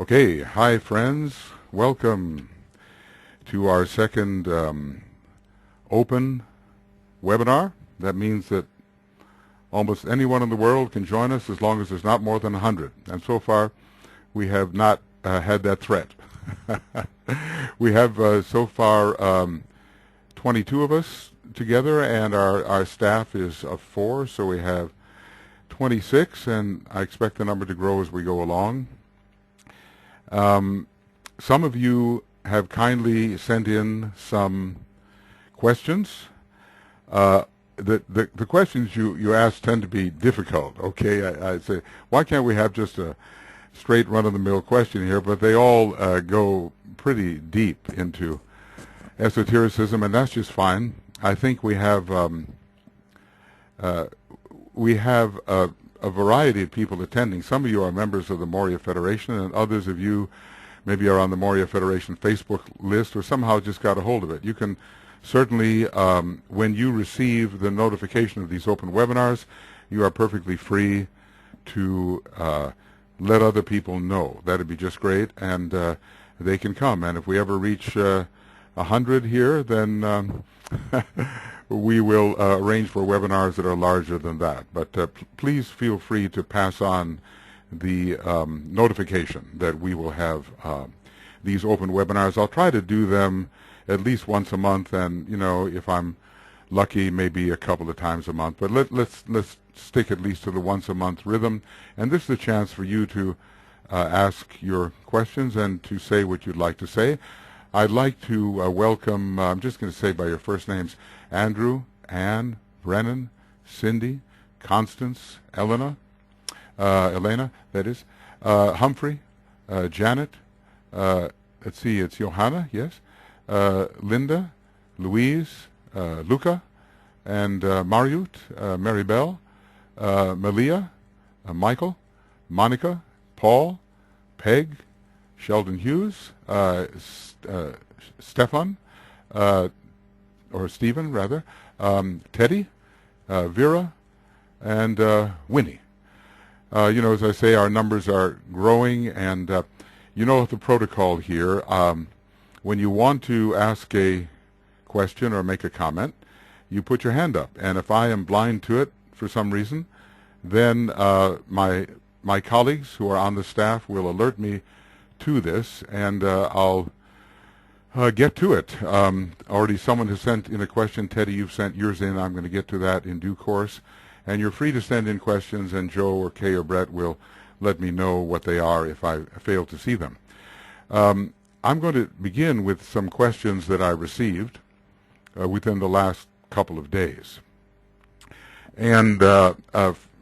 Okay, hi friends. Welcome to our second open webinar. That means that almost anyone in the world can join us as long as there's not more than 100. And so far, we have not had that threat. We have so far 22 of us together, and our staff is of 4, so we have 26, and I expect the number to grow as we go along. Some of you have kindly sent in some questions. The questions you ask tend to be difficult, okay? I say, why can't we have just a straight run-of-the-mill question here? But they all go pretty deep into esotericism, and that's just fine. I think we have a variety of people attending. Some of you are members of the Moria Federation, and others of you maybe are on the Moria Federation Facebook list or somehow just got a hold of it. You can certainly, when you receive the notification of these open webinars, you are perfectly free to let other people know. That'd be just great, and they can come. And if we ever reach 100 here, then we will arrange for webinars that are larger than that. But please feel free to pass on the notification that we will have these open webinars. I'll try to do them at least once a month, and if I'm lucky, maybe a couple of times a month. But let's stick at least to the once a month rhythm. And this is a chance for you to ask your questions and to say what you'd like to say. I'd like to welcome, I'm just going to say by your first names, Andrew, Ann, Brennan, Cindy, Constance, Elena, that is, Humphrey, Janet, let's see, it's Johanna, yes, Linda, Louise, Luca, and Mariut, Maribel, Malia, Michael, Monica, Paul, Peg, Sheldon Hughes, Stefan, or Stephen rather, Teddy, Vera, and Winnie. As I say, our numbers are growing, and the protocol here. When you want to ask a question or make a comment, you put your hand up, and if I am blind to it for some reason, then my colleagues who are on the staff will alert me to this, and I'll get to it. Already someone has sent in a question. Teddy, you've sent yours in. I'm going to get to that in due course. And you're free to send in questions, and Joe or Kay or Brett will let me know what they are if I fail to see them. I'm going to begin with some questions that I received within the last couple of days. And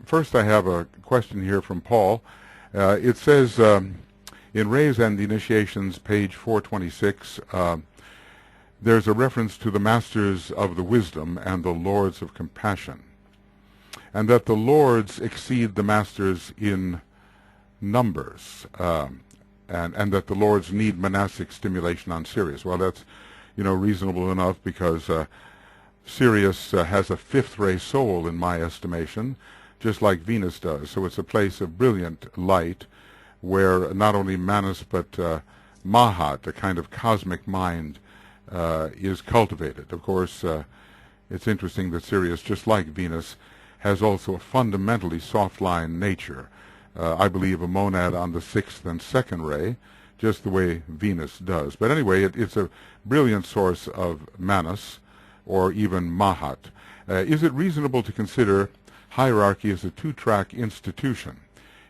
first I have a question here from Paul. It says, in Rays and the Initiations, page 426, there's a reference to the Masters of the Wisdom and the Lords of Compassion, and that the Lords exceed the Masters in numbers, and that the Lords need monastic stimulation on Sirius. Well, that's reasonable enough, because Sirius has a fifth-ray soul, in my estimation, just like Venus does. So it's a place of brilliant light, where not only Manas but Mahat, a kind of cosmic mind, is cultivated. Of course, it's interesting that Sirius, just like Venus, has also a fundamentally soft-line nature. I believe a monad on the sixth and second ray, just the way Venus does. But anyway, it's a brilliant source of Manas, or even Mahat. Is it reasonable to consider hierarchy as a two-track institution,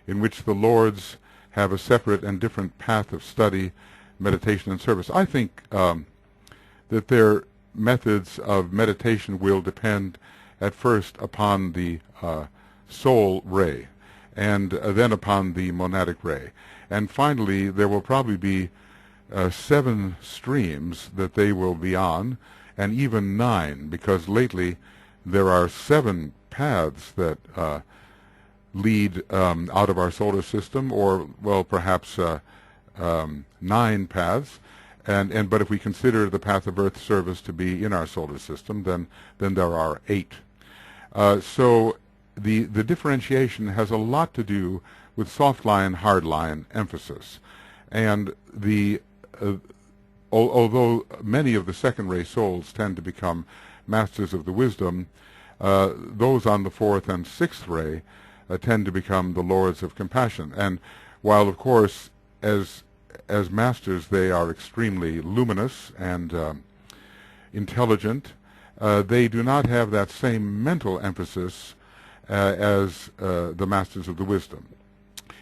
in which the Lords have a separate and different path of study, meditation, and service? I think that their methods of meditation will depend at first upon the soul ray, and then upon the monadic ray. And finally, there will probably be 7 streams that they will be on, and even 9, because lately there are 7 paths that lead out of our solar system, or, well, perhaps 9 paths. But if we consider the path of Earth service to be in our solar system, then there are 8. So the differentiation has a lot to do with soft line, hard line emphasis. And although many of the second-ray souls tend to become masters of the wisdom, those on the fourth and sixth ray tend to become the lords of compassion. And while, of course, as masters they are extremely luminous and intelligent, they do not have that same mental emphasis as the masters of the wisdom.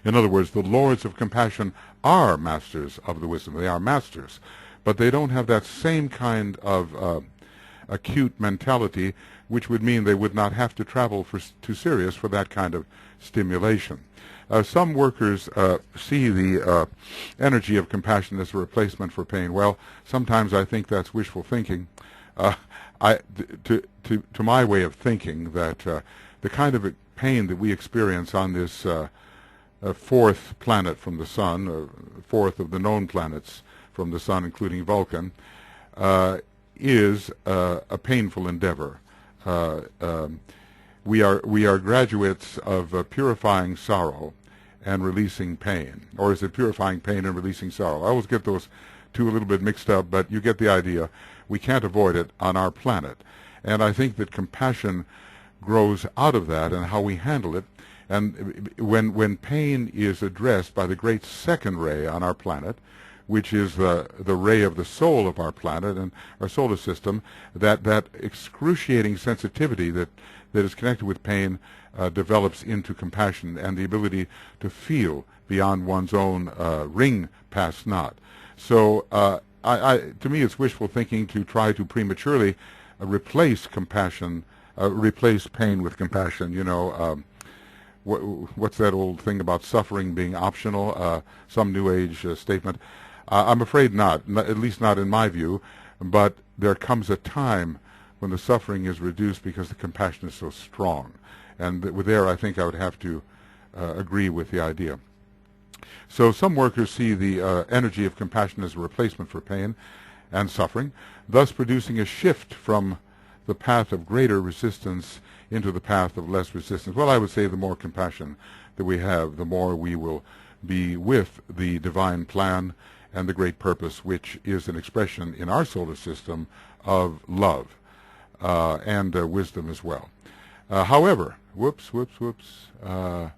In other words, the lords of compassion are masters of the wisdom. They are masters, but they don't have that same kind of acute mentality, which would mean they would not have to travel to Sirius for that kind of stimulation. Some workers see the energy of compassion as a replacement for pain. Well, sometimes I think that's wishful thinking. To my way of thinking, that the kind of pain that we experience on this fourth planet from the Sun, fourth of the known planets from the Sun, including Vulcan, is a painful endeavor. We are graduates of purifying sorrow and releasing pain. Or is it purifying pain and releasing sorrow? I always get those two a little bit mixed up, but you get the idea. We can't avoid it on our planet. And I think that compassion grows out of that and how we handle it. And when pain is addressed by the great second ray on our planet, which is the ray of the soul of our planet and our solar system, that excruciating sensitivity that is connected with pain develops into compassion and the ability to feel beyond one's own ring past knot. So to me, it's wishful thinking to try to prematurely replace compassion, replace pain with compassion. You know, what's that old thing about suffering being optional? Some New Age statement. I'm afraid not, at least not in my view, but there comes a time when the suffering is reduced because the compassion is so strong. And there I think I would have to agree with the idea. So some workers see the energy of compassion as a replacement for pain and suffering, thus producing a shift from the path of greater resistance into the path of less resistance. Well, I would say the more compassion that we have, the more we will be with the divine plan and the great purpose, which is an expression in our solar system of love and wisdom as well. However, whoops, I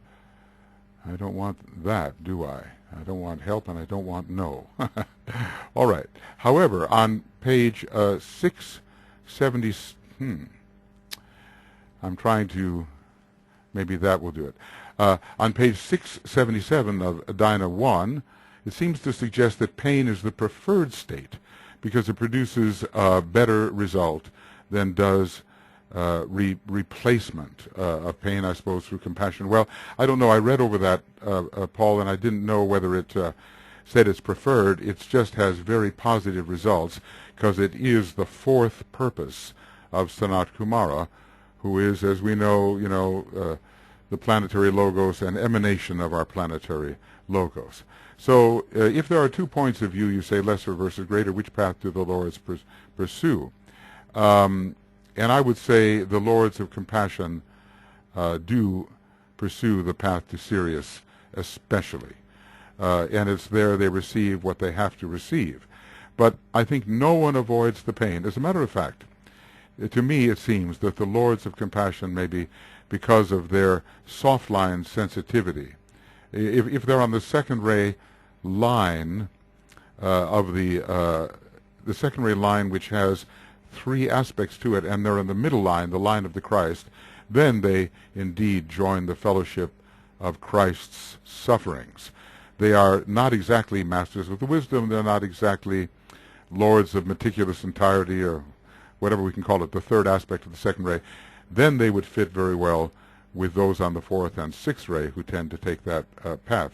don't want that, do I? I don't want help and I don't want no. All right. However, on page 670, I'm trying to, maybe that will do it. On page 677 of Dinah 1, it seems to suggest that pain is the preferred state because it produces a better result than does replacement of pain, I suppose, through compassion. Well, I don't know. I read over that, Paul, and I didn't know whether it said it's preferred. It just has very positive results because it is the fourth purpose of Sanat Kumara, who is, as we know, the planetary logos and emanation of our planetary logos. So if there are 2 points of view, you say lesser versus greater, which path do the Lords pursue? And I would say the Lords of Compassion do pursue the path to Sirius especially. And it's there they receive what they have to receive. But I think no one avoids the pain. As a matter of fact, to me it seems that the Lords of Compassion, maybe because of their soft-line sensitivity, if they're on the second ray line of the second ray line, which has 3 aspects to it, and they're in the middle line, the line of the Christ, then they indeed join the fellowship of Christ's sufferings. They are not exactly masters of the wisdom. They're not exactly lords of meticulous entirety, or whatever we can call it, the third aspect of the second ray. Then they would fit very well with those on the fourth and sixth ray who tend to take that path.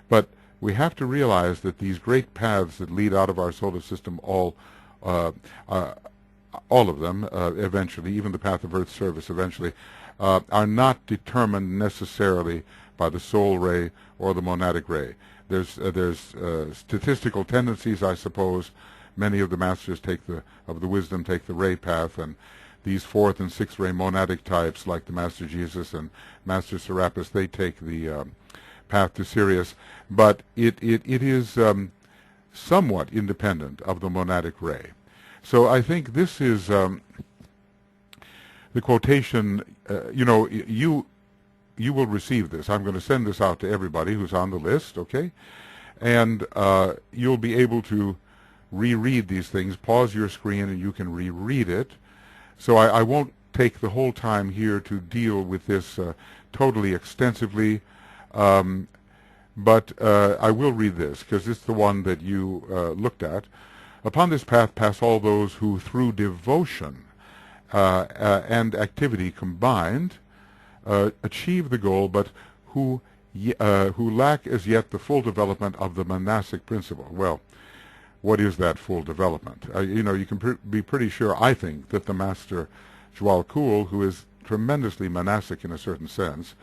But we have to realize that these great paths that lead out of our solar system, all of them eventually, even the path of Earth service eventually, are not determined necessarily by the soul ray or the monadic ray. There's statistical tendencies, I suppose. Many of the masters of the wisdom take the ray path, and these fourth and sixth ray monadic types, like the Master Jesus and Master Serapis, they take the path to Sirius. But it is somewhat independent of the monadic ray. So I think this is the quotation. You will receive this. I'm going to send this out to everybody who's on the list, okay? And you'll be able to reread these things. Pause your screen and you can reread it. So I won't take the whole time here to deal with this totally extensively, but I will read this because it's the one that you looked at. Upon this path pass all those who through devotion and activity combined achieve the goal, but who lack as yet the full development of the monastic principle. Well, what is that full development? You can be pretty sure, I think, that the Master Joao Kuhl, who is tremendously monastic in a certain sense,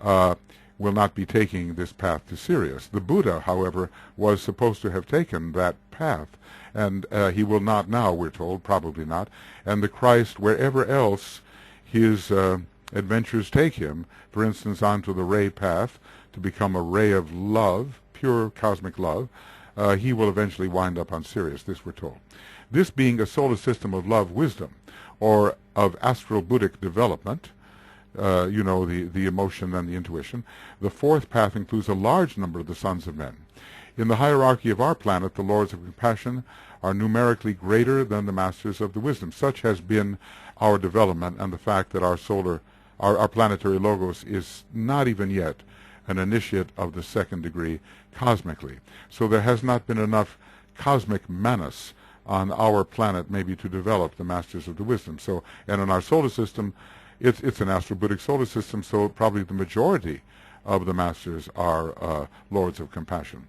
will not be taking this path to Sirius. The Buddha, however, was supposed to have taken that path, and he will not now, we're told, probably not. And the Christ, wherever else his adventures take him, for instance, onto the ray path to become a ray of love, pure cosmic love, he will eventually wind up on Sirius, this we're told. This being a solar system of love wisdom, or of astral Buddhic development, the emotion and the intuition, the fourth path includes a large number of the sons of men. In the hierarchy of our planet, the lords of compassion are numerically greater than the masters of the wisdom. Such has been our development, and the fact that our planetary logos is not even yet an initiate of the second degree cosmically. So there has not been enough cosmic manas on our planet maybe to develop the masters of the wisdom. So, and in our solar system, it's an astro-Buddhic solar system, so probably the majority of the masters are lords of compassion.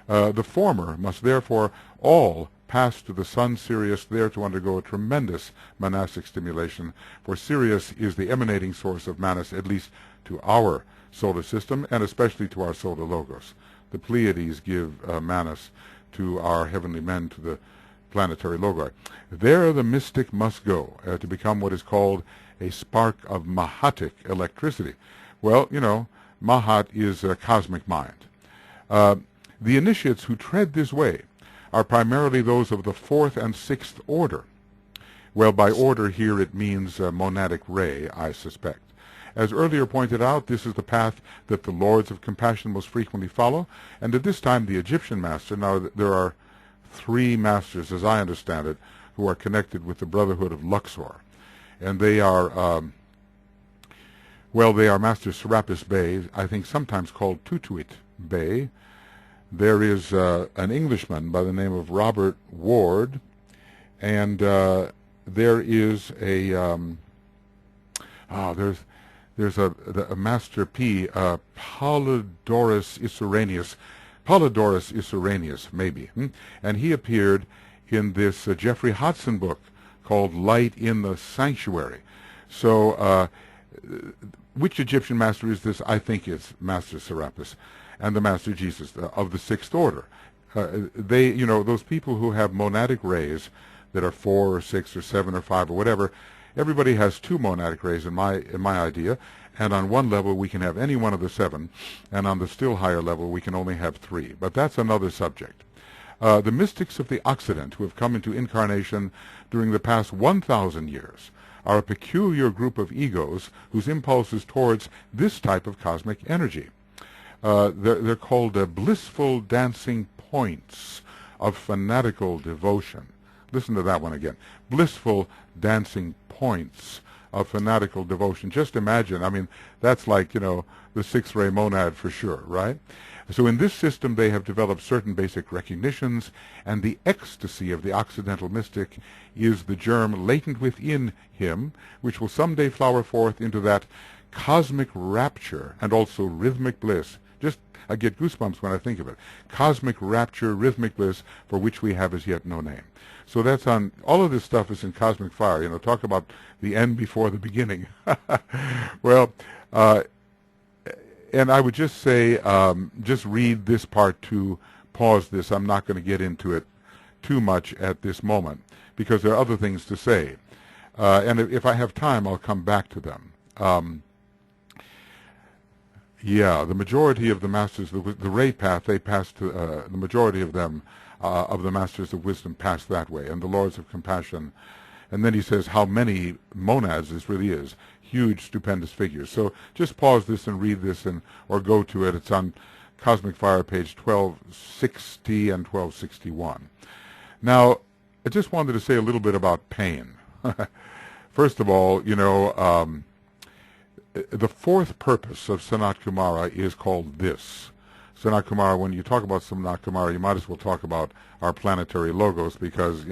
The former must therefore all pass to the sun Sirius, there to undergo a tremendous monastic stimulation, for Sirius is the emanating source of manas, at least to our solar system, and especially to our solar logos. The Pleiades give manas to our heavenly men, to the planetary logi. There the mystic must go to become what is called a spark of Mahatic electricity. Well, Mahat is a cosmic mind. The initiates who tread this way are primarily those of the fourth and sixth order. Well, by order here it means monadic ray, I suspect. As earlier pointed out, this is the path that the lords of compassion most frequently follow, and at this time the Egyptian master, now there are three masters, as I understand it, who are connected with the Brotherhood of Luxor. And they are, they are Master Serapis Bey, I think sometimes called Tutuit Bey. There is an Englishman by the name of Robert Ward, and there is there's a Master P, Polydorus Isuranius, maybe, and he appeared in this Jeffrey Hodson book called Light in the Sanctuary. So which Egyptian master is this? I think it's Master Serapis and the Master Jesus of the sixth order. They, those people who have monadic rays that are 4 or 6 or 7 or 5 or whatever, everybody has 2 monadic rays in my idea, and on one level we can have any one of the 7, and on the still higher level we can only have 3. But that's another subject. The mystics of the Occident who have come into incarnation during the past 1,000 years are a peculiar group of egos whose impulse is towards this type of cosmic energy. They're called blissful dancing points of fanatical devotion. Listen to that one again. Blissful dancing points of fanatical devotion. Just imagine, I mean, that's like, the sixth ray monad for sure, right? So in this system they have developed certain basic recognitions, and the ecstasy of the Occidental mystic is the germ latent within him, which will someday flower forth into that cosmic rapture and also rhythmic bliss. Just, I get goosebumps when I think of it. Cosmic rapture, rhythmic bliss, for which we have as yet no name. So that's on, all of this stuff is in Cosmic Fire, talk about the end before the beginning. Well, and I would just say, just read this part to pause this. I'm not going to get into it too much at this moment, because there are other things to say. And if I have time, I'll come back to them. The majority of the masters, the ray path, they pass to, the majority of them of the masters of wisdom passed that way, and the lords of compassion. And then he says how many monads this really is. Huge, stupendous figures. So just pause this and read this, or go to it. It's on Cosmic Fire, page 1260 and 1261. Now, I just wanted to say a little bit about pain. First of all, the fourth purpose of Sanat Kumara is called this. Sanat Kumara, when you talk about Sanat Kumara, you might as well talk about our planetary logos, because,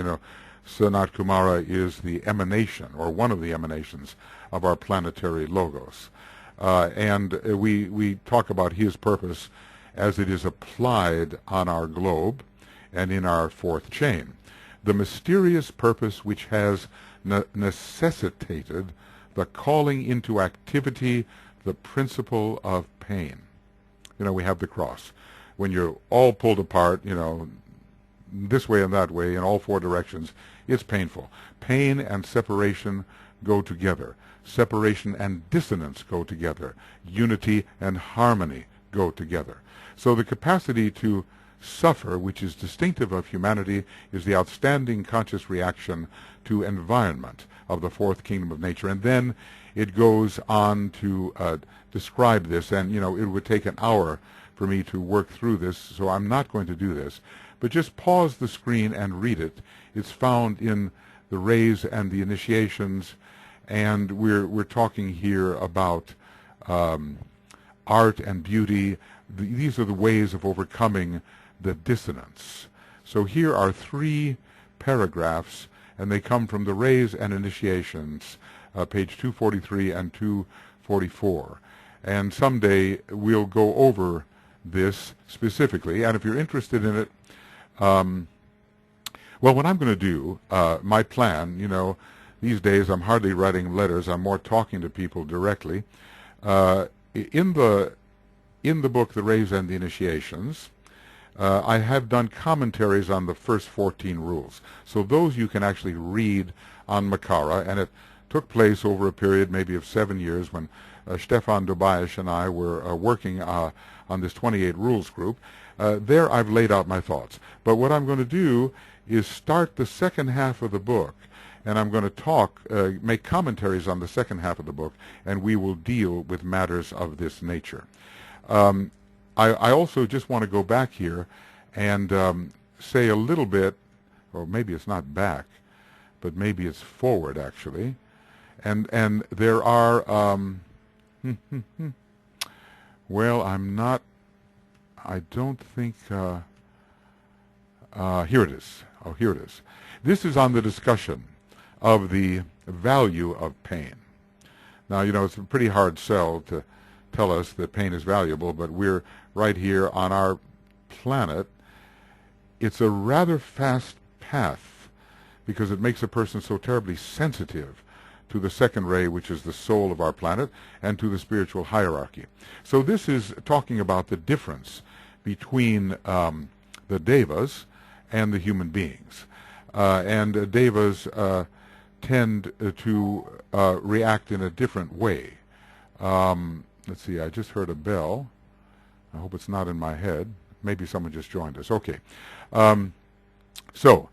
Sanat Kumara is the emanation, or one of the emanations, of our planetary logos. And we talk about his purpose as it is applied on our globe and in our fourth chain. The mysterious purpose which has necessitated the calling into activity the principle of pain. We have the cross. When you're all pulled apart, this way and that way, in all four directions, it's painful. Pain and separation go together. Separation and dissonance go together. Unity and harmony go together. So the capacity to suffer, which is distinctive of humanity, is the outstanding conscious reaction to environment of the fourth kingdom of nature. And then it goes on to describe this, and it would take an hour for me to work through this, so I'm not going to do this. But just pause the screen and read it. It's found in the rays and the initiations, and we're talking here about art and beauty. These are the ways of overcoming the dissonance. So here are 3 paragraphs, and they come from the rays and initiations, page 243 and 244. And someday we'll go over this specifically, and if you're interested in it, well, what I'm going to do, my plan, these days I'm hardly writing letters, I'm more talking to people directly. In the book, The Rays and the Initiations, I have done commentaries on the first 14 rules. So those you can actually read on Makara, and it took place over a period maybe of 7 years when Stefan Dubayish and I were working on this 28 rules group. There I've laid out my thoughts. But what I'm going to do is start the second half of the book, and I'm going to make commentaries on the second half of the book, and we will deal with matters of this nature. I also just want to go back here and say a little bit, or maybe it's not back, but maybe it's forward actually. And there are, well, I don't think, here it is. Oh, here it is. This is on the discussion of the value of pain. Now, it's a pretty hard sell to tell us that pain is valuable, but we're right here on our planet. It's a rather fast path because it makes a person so terribly sensitive to the second ray, which is the soul of our planet, and to the spiritual hierarchy. So this is talking about the difference between the devas and the human beings. And devas tend to react in a different way. Let's see, I just heard a bell. I hope it's not in my head. Maybe someone just joined us. Okay. So,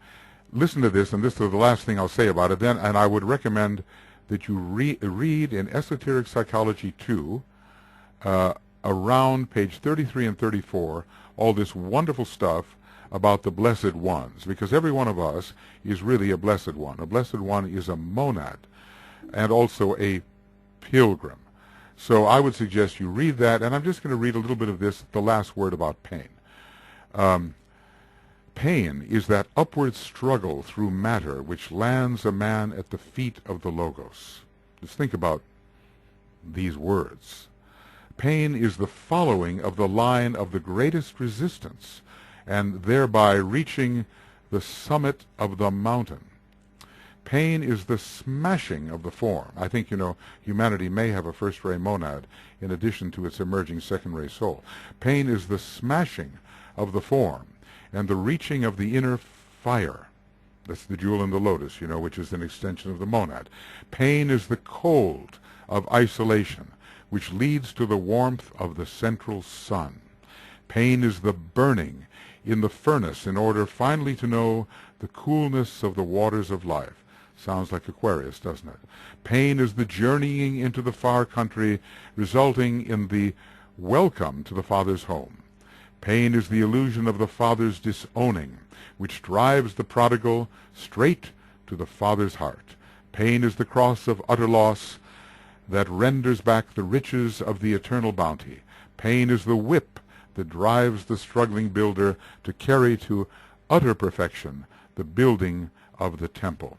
listen to this, and this is the last thing I'll say about it then, and I would recommend that you read in Esoteric Psychology 2, around page 33 and 34, all this wonderful stuff about the blessed ones, because every one of us is really a blessed one. A blessed one is a monad and also a pilgrim. So I would suggest you read that, and I'm just going to read a little bit of this, the last word about pain. Pain is that upward struggle through matter which lands a man at the feet of the Logos. Just think about these words. Pain is the following of the line of the greatest resistance, and thereby reaching the summit of the mountain. Pain is the smashing of the form. I think, humanity may have a first-ray monad in addition to its emerging second-ray soul. Pain is the smashing of the form and the reaching of the inner fire. That's the jewel in the lotus, which is an extension of the monad. Pain is the cold of isolation, which leads to the warmth of the central sun. Pain is the burning in the furnace in order finally to know the coolness of the waters of life. Sounds like Aquarius, doesn't it? Pain is the journeying into the far country, resulting in the welcome to the Father's home. Pain is the illusion of the Father's disowning, which drives the prodigal straight to the Father's heart. Pain is the cross of utter loss that renders back the riches of the eternal bounty. Pain is the whip that drives the struggling builder to carry to utter perfection the building of the temple.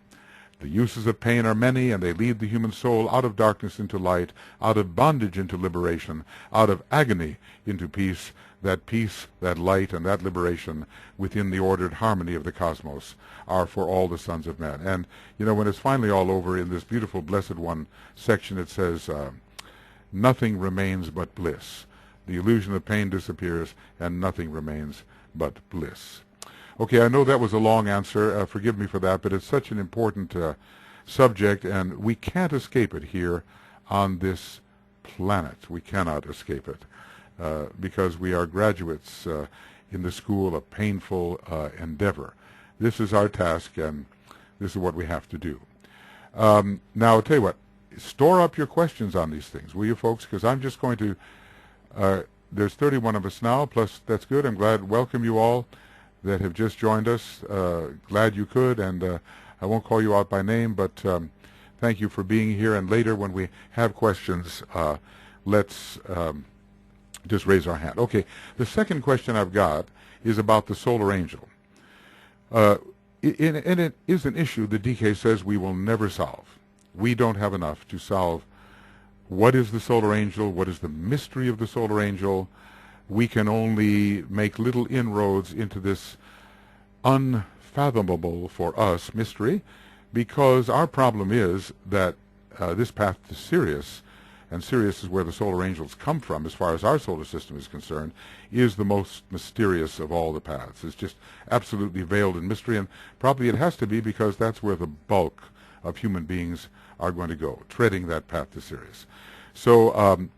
The uses of pain are many, and they lead the human soul out of darkness into light, out of bondage into liberation, out of agony into peace, that light, and that liberation within the ordered harmony of the cosmos are for all the sons of men. And, you know, when it's finally all over, in this beautiful Blessed One section, it says, nothing remains but bliss. The illusion of pain disappears, and nothing remains but bliss. Okay, I know that was a long answer. Forgive me for that, but it's such an important subject, and we can't escape it here on this planet. We cannot escape it because we are graduates in the school of painful endeavor. This is our task, and this is what we have to do. Now, I'll tell you what. Store up your questions on these things, will you, folks? Because I'm just going to... there's 31 of us now, plus that's good. I'm glad to welcome you all that have just joined us. Glad you could, and I won't call you out by name, but thank you for being here. And later, when we have questions, let's just raise our hand. Okay, the second question I've got is about the solar angel. And it is an issue that DK says we will never solve. We don't have enough to solve what is the solar angel, what is the mystery of the solar angel. We can only make little inroads into this unfathomable for us mystery, because our problem is that this path to Sirius, and Sirius is where the solar angels come from as far as our solar system is concerned, is the most mysterious of all the paths. It's just absolutely veiled in mystery, and probably it has to be because that's where the bulk of human beings are going to go, treading that path to Sirius. So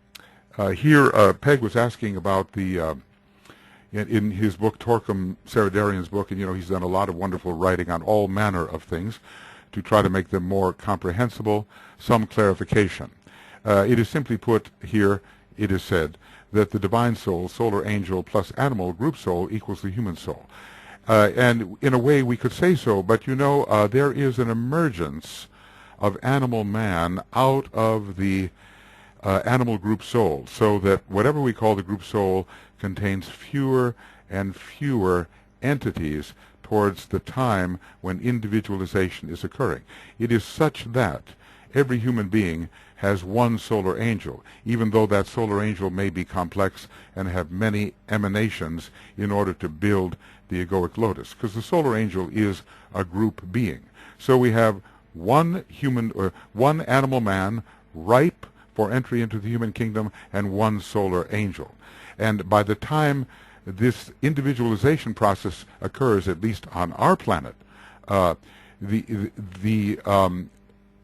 here, Peg was asking about the, in his book, Torquem Saradarian's book, and you know, he's done a lot of wonderful writing on all manner of things to try to make them more comprehensible, some clarification. It is simply put here, it is said, that the divine soul, solar angel plus animal group soul equals the human soul. And in a way we could say so, but you know, there is an emergence of animal man out of the animal group soul, so that whatever we call the group soul contains fewer and fewer entities towards the time when individualization is occurring. It is such that every human being has one solar angel, even though that solar angel may be complex and have many emanations in order to build the egoic lotus, because the solar angel is a group being. So we have one human or one animal man ripe for entry into the human kingdom, and one solar angel. And by the time this individualization process occurs, at least on our planet, the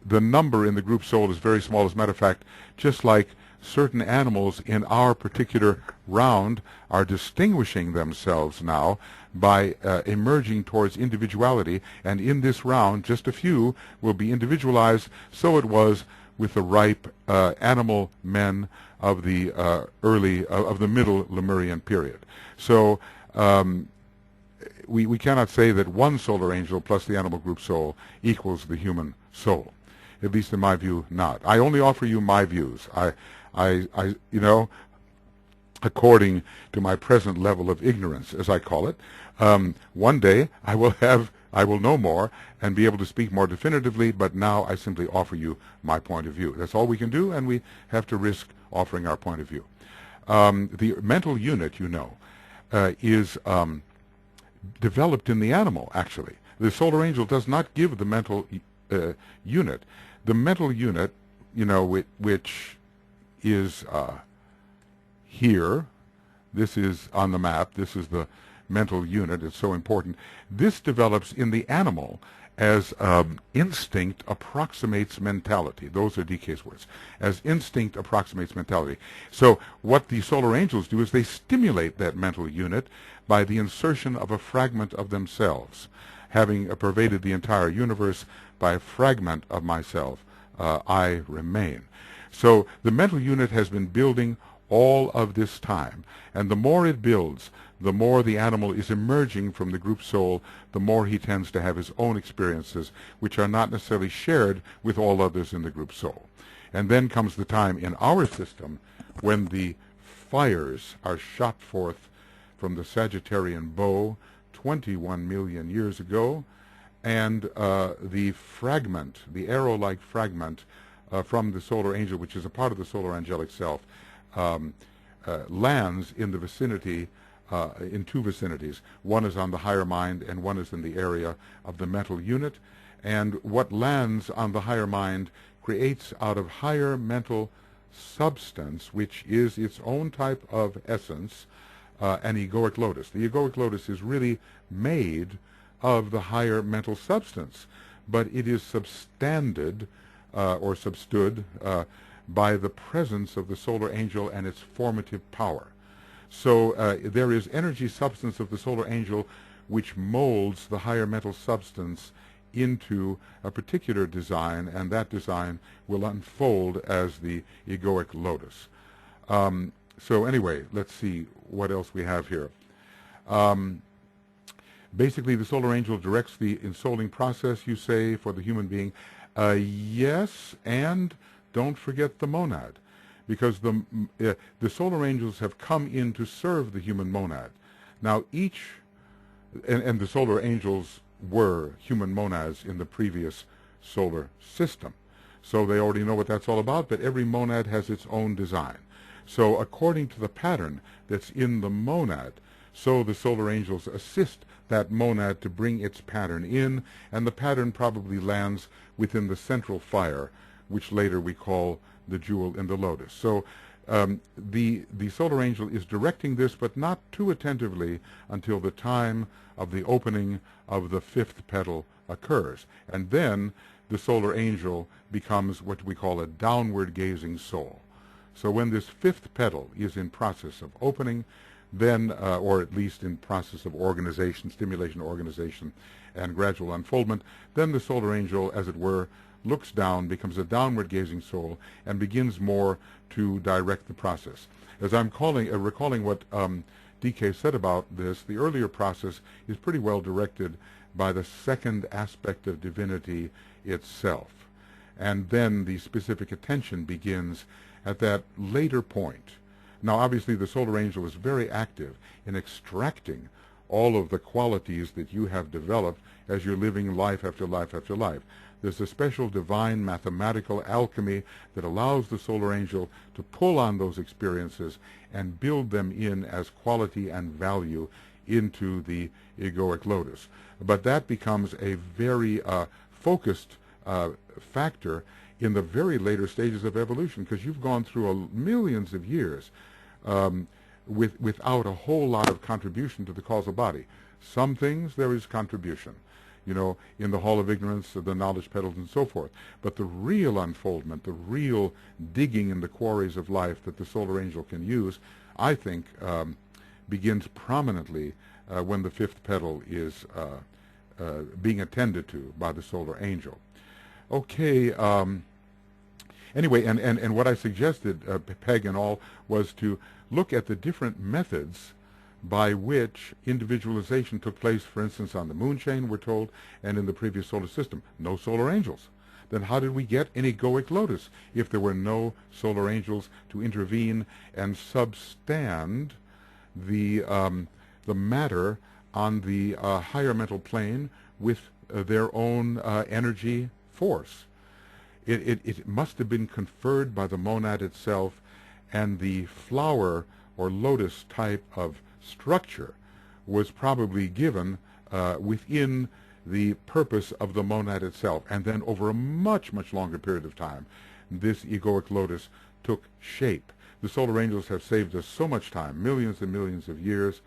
number in the group soul is very small. As a matter of fact, just like certain animals in our particular round are distinguishing themselves now by emerging towards individuality, and in this round, just a few will be individualized. So it was with the ripe animal men of the of the middle Lemurian period. So we cannot say that one solar angel plus the animal group soul equals the human soul. At least in my view, not. I only offer you my views. I you know, according to my present level of ignorance, as I call it. One day I will know more and be able to speak more definitively, but now I simply offer you my point of view. That's all we can do, and we have to risk offering our point of view. The mental unit, you know, is developed in the animal, actually. The solar angel does not give the mental unit. The mental unit, you know, which is here, this is on the map, this is the mental unit, it's so important. This develops in the animal, as instinct approximates mentality. Those are DK's words. As instinct approximates mentality. So what the solar angels do is they stimulate that mental unit by the insertion of a fragment of themselves, having pervaded the entire universe by a fragment of myself. I remain. So the mental unit has been building all of this time, and the more it builds, the more the animal is emerging from the group soul, the more he tends to have his own experiences, which are not necessarily shared with all others in the group soul. And then comes the time in our system when the fires are shot forth from the Sagittarian bow 21 million years ago, and the fragment, the arrow-like fragment from the solar angel, which is a part of the solar angelic self, lands in the vicinity, in two vicinities. One is on the higher mind, and one is in the area of the mental unit. And what lands on the higher mind creates out of higher mental substance, which is its own type of essence, an egoic lotus. The egoic lotus is really made of the higher mental substance, but it is substanded or substood by the presence of the solar angel and its formative power. So there is energy substance of the solar angel which molds the higher mental substance into a particular design, and that design will unfold as the egoic lotus. So anyway, let's see what else we have here. Basically, the solar angel directs the ensouling process, you say, for the human being. Yes, and don't forget the monad, because the solar angels have come in to serve the human monad. Now each, and the solar angels were human monads in the previous solar system, so they already know what that's all about, but every monad has its own design. So according to the pattern that's in the monad, so the solar angels assist that monad to bring its pattern in, and the pattern probably lands within the central fire, which later we call the jewel in the lotus. So the solar angel is directing this, but not too attentively until the time of the opening of the fifth petal occurs. And then the solar angel becomes what we call a downward gazing soul. So when this fifth petal is in process of opening, then, or at least in process of organization, stimulation, organization, and gradual unfoldment, then the solar angel, as it were, looks down, becomes a downward-gazing soul, and begins more to direct the process. As I'm recalling what DK said about this, the earlier process is pretty well directed by the second aspect of divinity itself. And then the specific attention begins at that later point. Now, obviously, the solar angel is very active in extracting all of the qualities that you have developed as you're living life after life after life. There's a special divine mathematical alchemy that allows the solar angel to pull on those experiences and build them in as quality and value into the egoic lotus. But that becomes a very focused factor in the very later stages of evolution, because you've gone through millions of years without a whole lot of contribution to the causal body. Some things there is contribution, you know, in the Hall of Ignorance, the knowledge petals and so forth. But the real unfoldment, the real digging in the quarries of life that the solar angel can use, I think, begins prominently when the fifth petal is being attended to by the solar angel. Okay, anyway, and what I suggested, Peg and all, was to look at the different methods by which individualization took place. For instance, on the moon chain, we're told, and in the previous solar system, no solar angels. Then how did we get an egoic lotus if there were no solar angels to intervene and substand the matter on the higher mental plane with their own energy force? It must have been conferred by the monad itself, and the flower or lotus type of structure was probably given within the purpose of the monad itself. And then over a much, much longer period of time, this egoic lotus took shape. The solar angels have saved us so much time, millions and millions of years.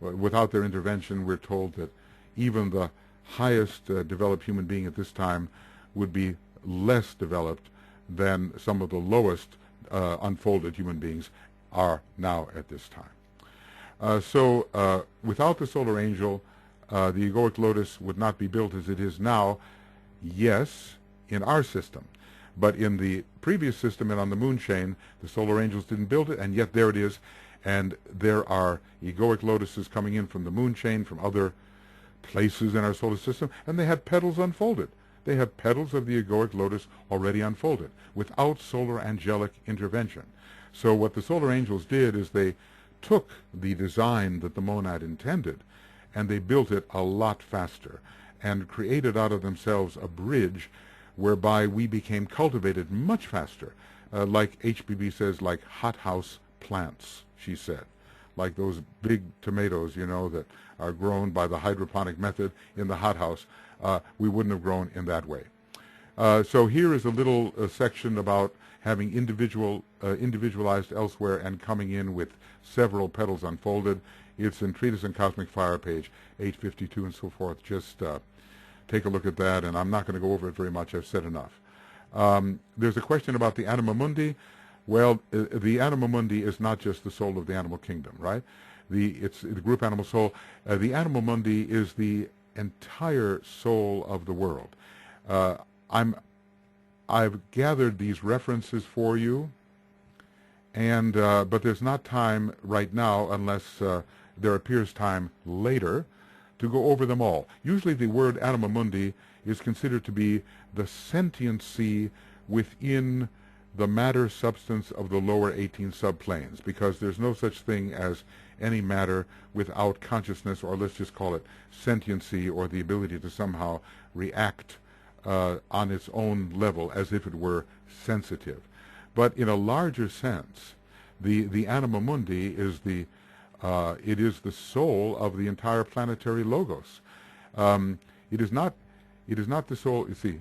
Without their intervention, we're told that even the highest developed human being at this time would be less developed than some of the lowest unfolded human beings are now at this time. So without the solar angel, the egoic lotus would not be built as it is now, yes, in our system. But in the previous system and on the moon chain, the solar angels didn't build it, and yet there it is. And there are egoic lotuses coming in from the moon chain, from other places in our solar system, and they have petals unfolded. They have petals of the egoic lotus already unfolded without solar angelic intervention. So what the solar angels did is they took the design that the monad intended and they built it a lot faster and created out of themselves a bridge whereby we became cultivated much faster, like HBB says, like hothouse plants, she said, like those big tomatoes, you know, that are grown by the hydroponic method in the hothouse. We wouldn't have grown in that way. So here is a little section about having individualized elsewhere and coming in with several petals unfolded. It's in Treatise on Cosmic Fire, page 852 and so forth. Just take a look at that, and I'm not going to go over it very much. I've said enough. There's a question about the anima Well, the anima mundi is not just the soul of the animal kingdom, right? It's the group animal soul. The anima mundi is the entire soul of the world. I've gathered these references for you, and but there's not time right now unless there appears time later to go over them all. Usually the word anima mundi is considered to be the sentiency within the matter substance of the lower 18 subplanes, because there's no such thing as any matter without consciousness, or let's just call it sentiency, or the ability to somehow react on its own level as if it were sensitive. But in a larger sense, the anima mundi is it is the soul of the entire planetary logos. It is not the soul. You see,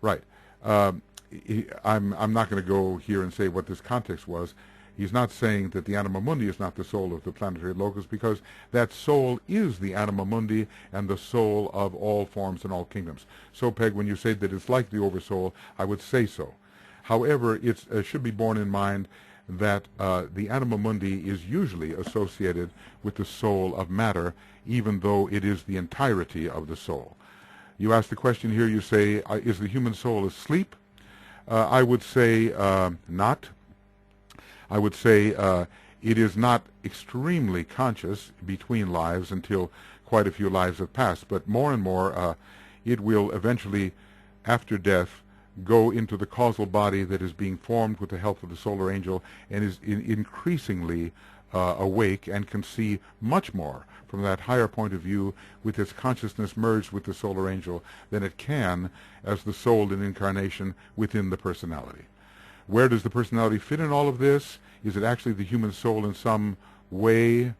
right? I'm not going to go here and say what this context was. He's not saying that the anima mundi is not the soul of the planetary logos, because that soul is the anima mundi and the soul of all forms and all kingdoms. So, Peg, when you say that it's like the oversoul, I would say so. However, it should be borne in mind that the anima mundi is usually associated with the soul of matter, even though it is the entirety of the soul. You ask the question here, you say, is the human soul asleep? I would say not. I would say it is not extremely conscious between lives until quite a few lives have passed, but more and more it will eventually, after death, go into the causal body that is being formed with the help of the solar angel, and is increasingly awake and can see much more from that higher point of view with its consciousness merged with the solar angel than it can as the soul in incarnation within the personality. Where does the personality fit in all of this? Is it actually the human soul in some way?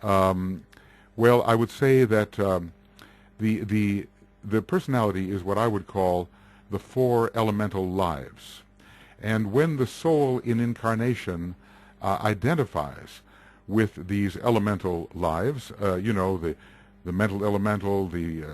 Well, I would say that the personality is what I would call the four elemental lives. And when the soul in incarnation identifies with these elemental lives, you know, the mental elemental, the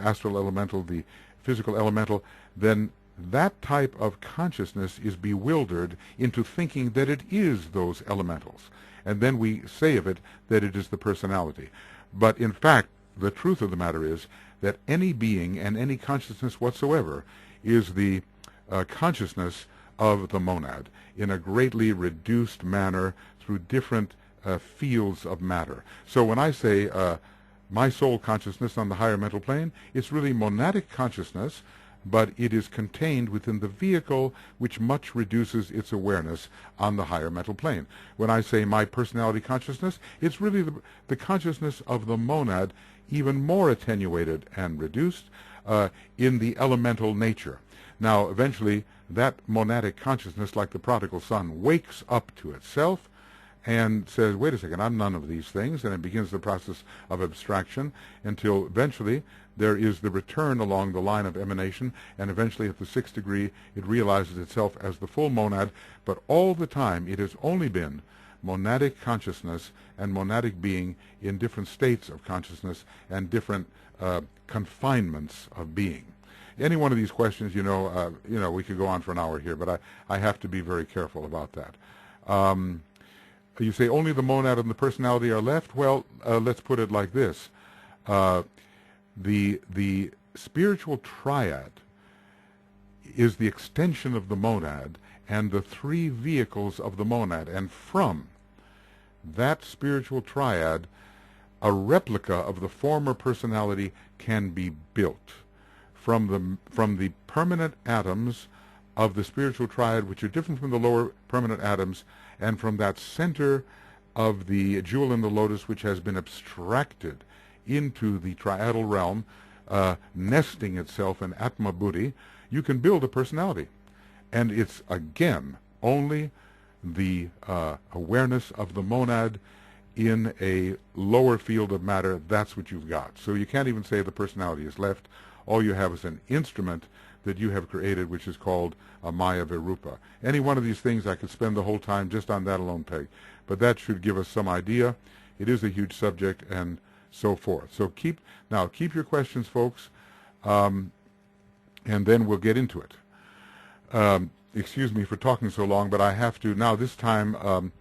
astral elemental, the physical elemental, then that type of consciousness is bewildered into thinking that it is those elementals. And then we say of it that it is the personality. But in fact, the truth of the matter is that any being and any consciousness whatsoever is the consciousness of the monad in a greatly reduced manner through different fields of matter. So when I say my soul consciousness on the higher mental plane, it's really monadic consciousness, but it is contained within the vehicle which much reduces its awareness on the higher mental plane. When I say my personality consciousness, it's really the consciousness of the monad, even more attenuated and reduced in the elemental nature. Now, eventually, that monadic consciousness, like the prodigal son, wakes up to itself and says, wait a second, I'm none of these things, and it begins the process of abstraction until eventually there is the return along the line of emanation, and eventually at the 6th degree it realizes itself as the full monad, but all the time it has only been monadic consciousness and monadic being in different states of consciousness and different confinements of being. Any one of these questions, we could go on for an hour here, but I have to be very careful about that. You say only the monad and the personality are left? Well, let's put it like this. The spiritual triad is the extension of the monad and the three vehicles of the monad, and from that spiritual triad, a replica of the former personality can be built from the permanent atoms of the spiritual triad, which are different from the lower permanent atoms, and from that center of the jewel in the lotus, which has been abstracted into the triadal realm, nesting itself in Atma Buddhi, you can build a personality. And it's, again, only the awareness of the monad in a lower field of matter. That's what you've got. So you can't even say the personality is left. All you have is an instrument that you have created, which is called a Maya Virupa. Any one of these things, I could spend the whole time just on that alone, Peg. But that should give us some idea. It is a huge subject, and so forth. So keep your questions, folks, and then we'll get into it. Excuse me for talking so long, but I have to. Now, this time,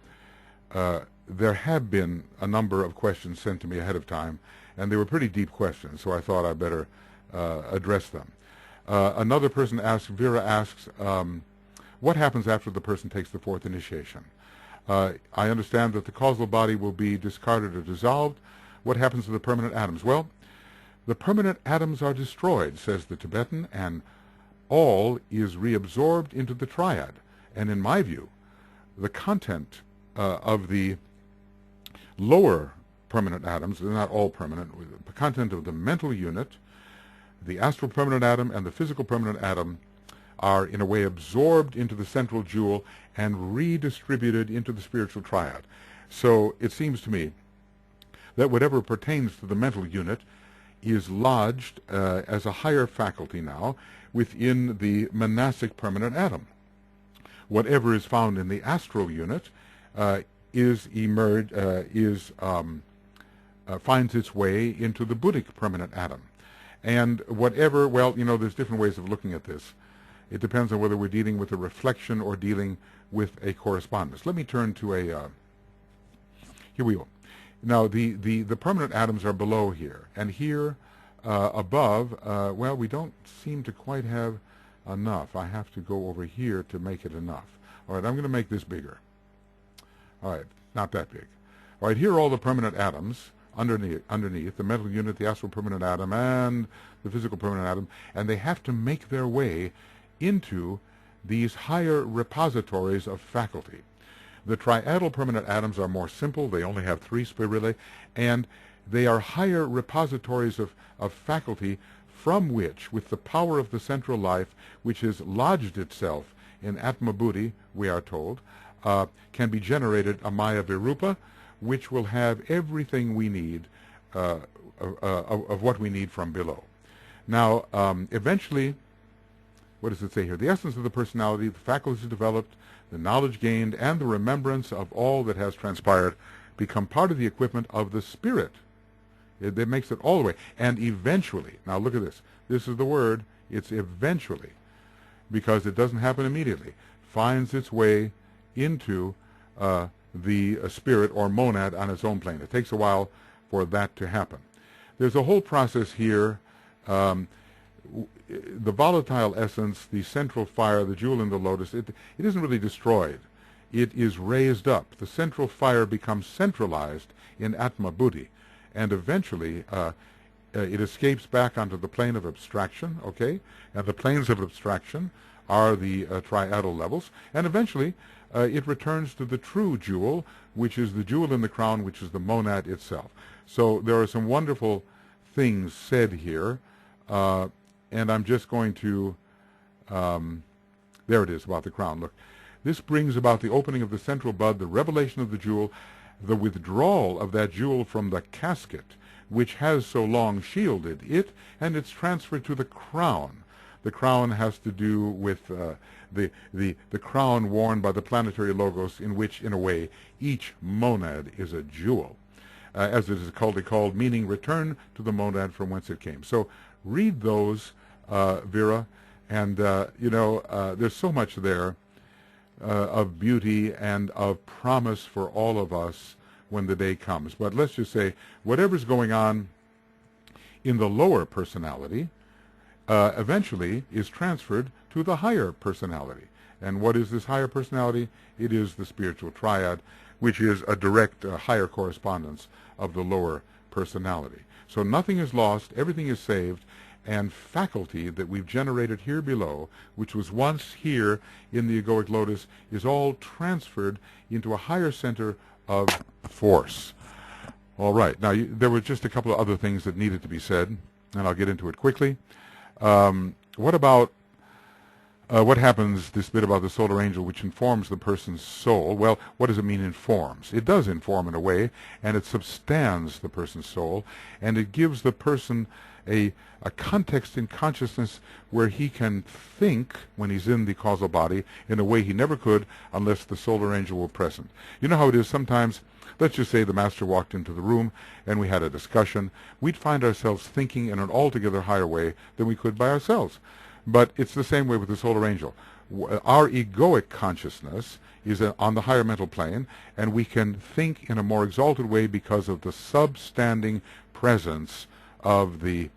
there have been a number of questions sent to me ahead of time, and they were pretty deep questions, so I thought I'd better address them. Another person asks, Vera asks, what happens after the person takes the fourth initiation? I understand that the causal body will be discarded or dissolved. What happens to the permanent atoms? Well, the permanent atoms are destroyed, says the Tibetan, and all is reabsorbed into the triad. And in my view, the content of the lower permanent atoms, they're not all permanent, the content of the mental unit, the astral permanent atom, and the physical permanent atom are in a way absorbed into the central jewel and redistributed into the spiritual triad. So it seems to me that whatever pertains to the mental unit is lodged as a higher faculty now within the monastic permanent atom. Whatever is found in the astral unit finds its way into the Buddhic permanent atom. And whatever, well, there's different ways of looking at this. It depends on whether we're dealing with a reflection or dealing with a correspondence. Let me turn to here we go. Now, the permanent atoms are below here, and here above, well, we don't seem to quite have enough. I have to go over here to make it enough. All right, I'm going to make this bigger. All right, not that big. All right, here are all the permanent atoms underneath the mental unit, the astral permanent atom, and the physical permanent atom, and they have to make their way into these higher repositories of faculty. The triadal permanent atoms are more simple. They only have 3 spirille, and they are higher repositories of faculty from which, with the power of the central life, which has lodged itself in Atma Buddhi, we are told, can be generated a Maya Virupa, which will have everything we need, of what we need from below. Now, eventually, what does it say here? The essence of the personality, the faculties developed, the knowledge gained, and the remembrance of all that has transpired become part of the equipment of the spirit. It makes it all the way. And eventually, now look at this. This is the word. It's eventually, because it doesn't happen immediately, finds its way into the spirit or monad on its own plane. It takes a while for that to happen. There's a whole process here. The volatile essence, the central fire, the jewel in the lotus, it isn't really destroyed. It is raised up. The central fire becomes centralized in Atma Buddhi, and eventually it escapes back onto the plane of abstraction, okay? And the planes of abstraction are the triadal levels, and eventually it returns to the true jewel, which is the jewel in the crown, which is the monad itself. So there are some wonderful things said here, and I'm just going to, there it is, about the crown. Look, this brings about the opening of the central bud, the revelation of the jewel, the withdrawal of that jewel from the casket, which has so long shielded it, and its transfer to the crown. The crown has to do with the crown worn by the planetary logos, in which, in a way, each monad is a jewel, as it is called, meaning return to the monad from whence it came. So read those, Vera, and there's so much there of beauty and of promise for all of us when the day comes. But let's just say, whatever's going on in the lower personality eventually is transferred to the higher personality. And what is this higher personality? It is the spiritual triad, which is a direct higher correspondence of the lower personality. So nothing is lost, everything is saved, and faculty that we've generated here below, which was once here in the egoic lotus, is all transferred into a higher center of force. All right. Now, there were just a couple of other things that needed to be said, and I'll get into it quickly. What about what happens, this bit about the solar angel, which informs the person's soul? Well, what does it mean, informs? It does inform in a way, and it substands the person's soul, and it gives the person a context in consciousness where he can think, when he's in the causal body, in a way he never could unless the solar angel were present. You know how it is sometimes? Let's just say the master walked into the room and we had a discussion. We'd find ourselves thinking in an altogether higher way than we could by ourselves. But it's the same way with the solar angel. Our egoic consciousness is on the higher mental plane, and we can think in a more exalted way because of the substanding presence of the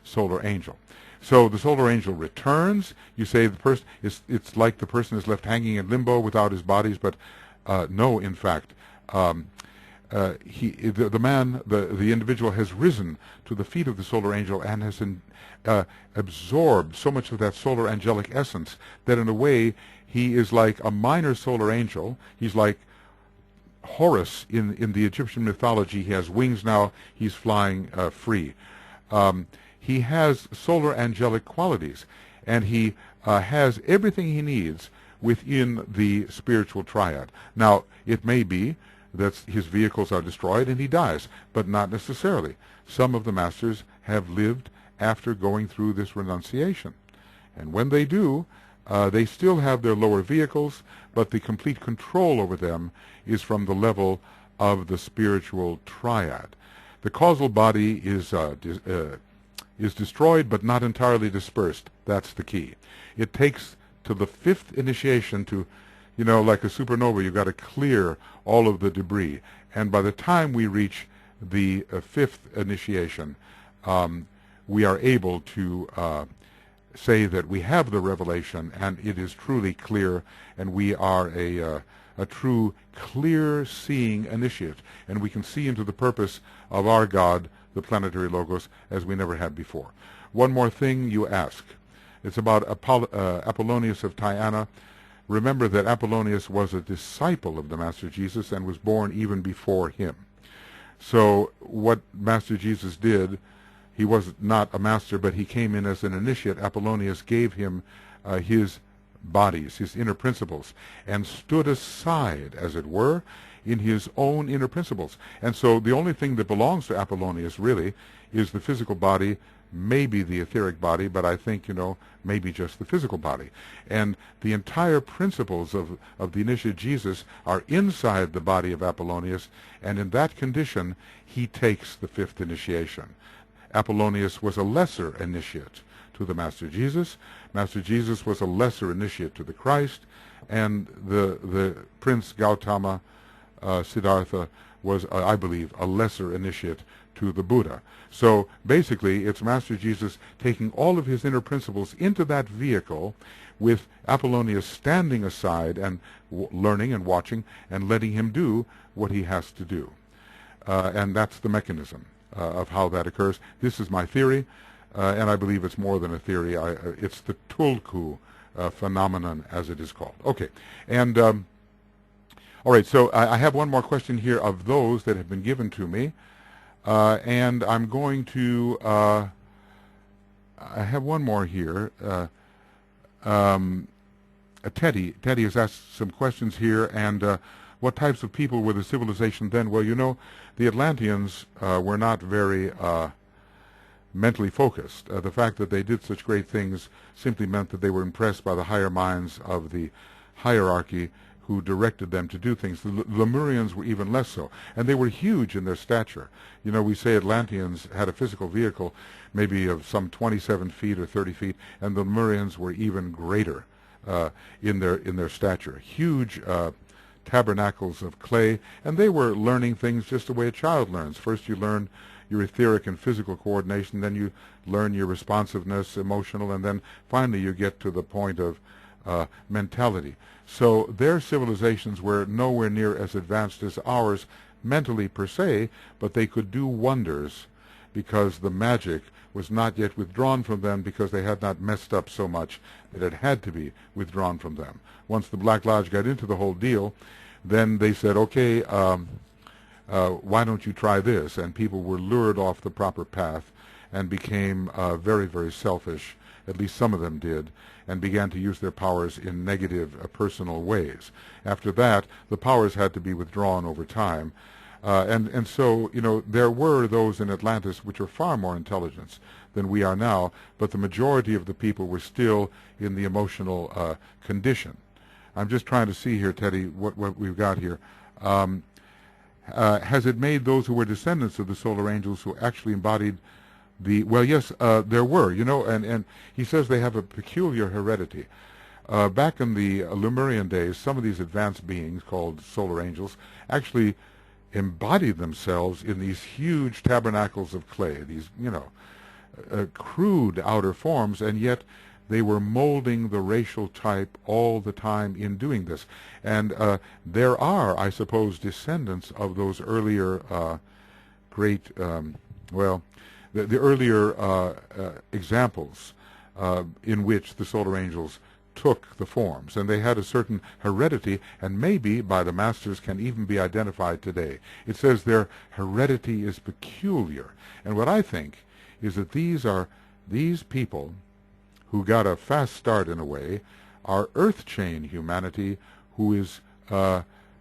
solar angel. So the solar angel returns. You say the person it's like the person is left hanging in limbo without his bodies, but no, in fact, the individual has risen to the feet of the solar angel and has absorbed so much of that solar angelic essence that in a way he is like a minor solar angel. He's like Horus in the Egyptian mythology. He has wings now. He's flying free. He has solar angelic qualities, and he has everything he needs within the spiritual triad. Now, it may be that his vehicles are destroyed and he dies, but not necessarily. Some of the masters have lived after going through this renunciation. And when they do, they still have their lower vehicles, but the complete control over them is from the level of the spiritual triad. The causal body is destroyed, but not entirely dispersed. That's the key. It takes to the fifth initiation to, like a supernova, you've got to clear all of the debris. And by the time we reach the fifth initiation, we are able to say that we have the revelation, and it is truly clear, and we are a true clear-seeing initiate, and we can see into the purpose of our God, the planetary logos, as we never had before. One more thing you ask. It's about Apollonius of Tyana. Remember that Apollonius was a disciple of the Master Jesus and was born even before him. So what Master Jesus did, he was not a master, but he came in as an initiate. Apollonius gave him his bodies, his inner principles, and stood aside, as it were, in his own inner principles. And so the only thing that belongs to Apollonius, really, is the physical body, maybe the etheric body, but I think, maybe just the physical body. And the entire principles of the initiate Jesus are inside the body of Apollonius, and in that condition, he takes the fifth initiation. Apollonius was a lesser initiate to the Master Jesus. Master Jesus was a lesser initiate to the Christ, and the Prince Gautama Siddhartha was, I believe, a lesser initiate to the Buddha. So basically, it's Master Jesus taking all of his inner principles into that vehicle, with Apollonius standing aside and learning and watching and letting him do what he has to do. And that's the mechanism of how that occurs. This is my theory, and I believe it's more than a theory. It's the Tulku phenomenon, as it is called. Okay, and all right, so I have one more question here of those that have been given to me, and I'm going to, I have one more here. Teddy has asked some questions here, and what types of people were the civilization then? Well, the Atlanteans were not very mentally focused. The fact that they did such great things simply meant that they were impressed by the higher minds of the hierarchy who directed them to do things. The Lemurians were even less so, and they were huge in their stature. You know, we say Atlanteans had a physical vehicle maybe of some 27 feet or 30 feet, and the Lemurians were even greater in their stature. Huge tabernacles of clay, and they were learning things just the way a child learns. First you learn your etheric and physical coordination, then you learn your responsiveness, emotional, and then finally you get to the point of mentality. So their civilizations were nowhere near as advanced as ours mentally per se, but they could do wonders because the magic was not yet withdrawn from them, because they had not messed up so much that it had to be withdrawn from them. Once the Black Lodge got into the whole deal, then they said, okay, why don't you try this? And people were lured off the proper path and became very, very selfish, at least some of them did, and began to use their powers in negative personal ways. After that, the powers had to be withdrawn over time. And so, you know, there were those in Atlantis which were far more intelligent than we are now, but the majority of the people were still in the emotional condition. I'm just trying to see here, Teddy, what we've got here. Has it made those who were descendants of the solar angels who actually embodied the... Well, yes, there were, you know, and he says they have a peculiar heredity. Back in the Lemurian days, some of these advanced beings called solar angels actually embodied themselves in these huge tabernacles of clay, these, you know, crude outer forms, and yet they were molding the racial type all the time in doing this. And there are, I suppose, descendants of those earlier great, well, the earlier examples in which the solar angels took the forms, and they had a certain heredity, and maybe by the masters can even be identified today. It says their heredity is peculiar, and what I think is that these people who got a fast start in a way are earth chain humanity who is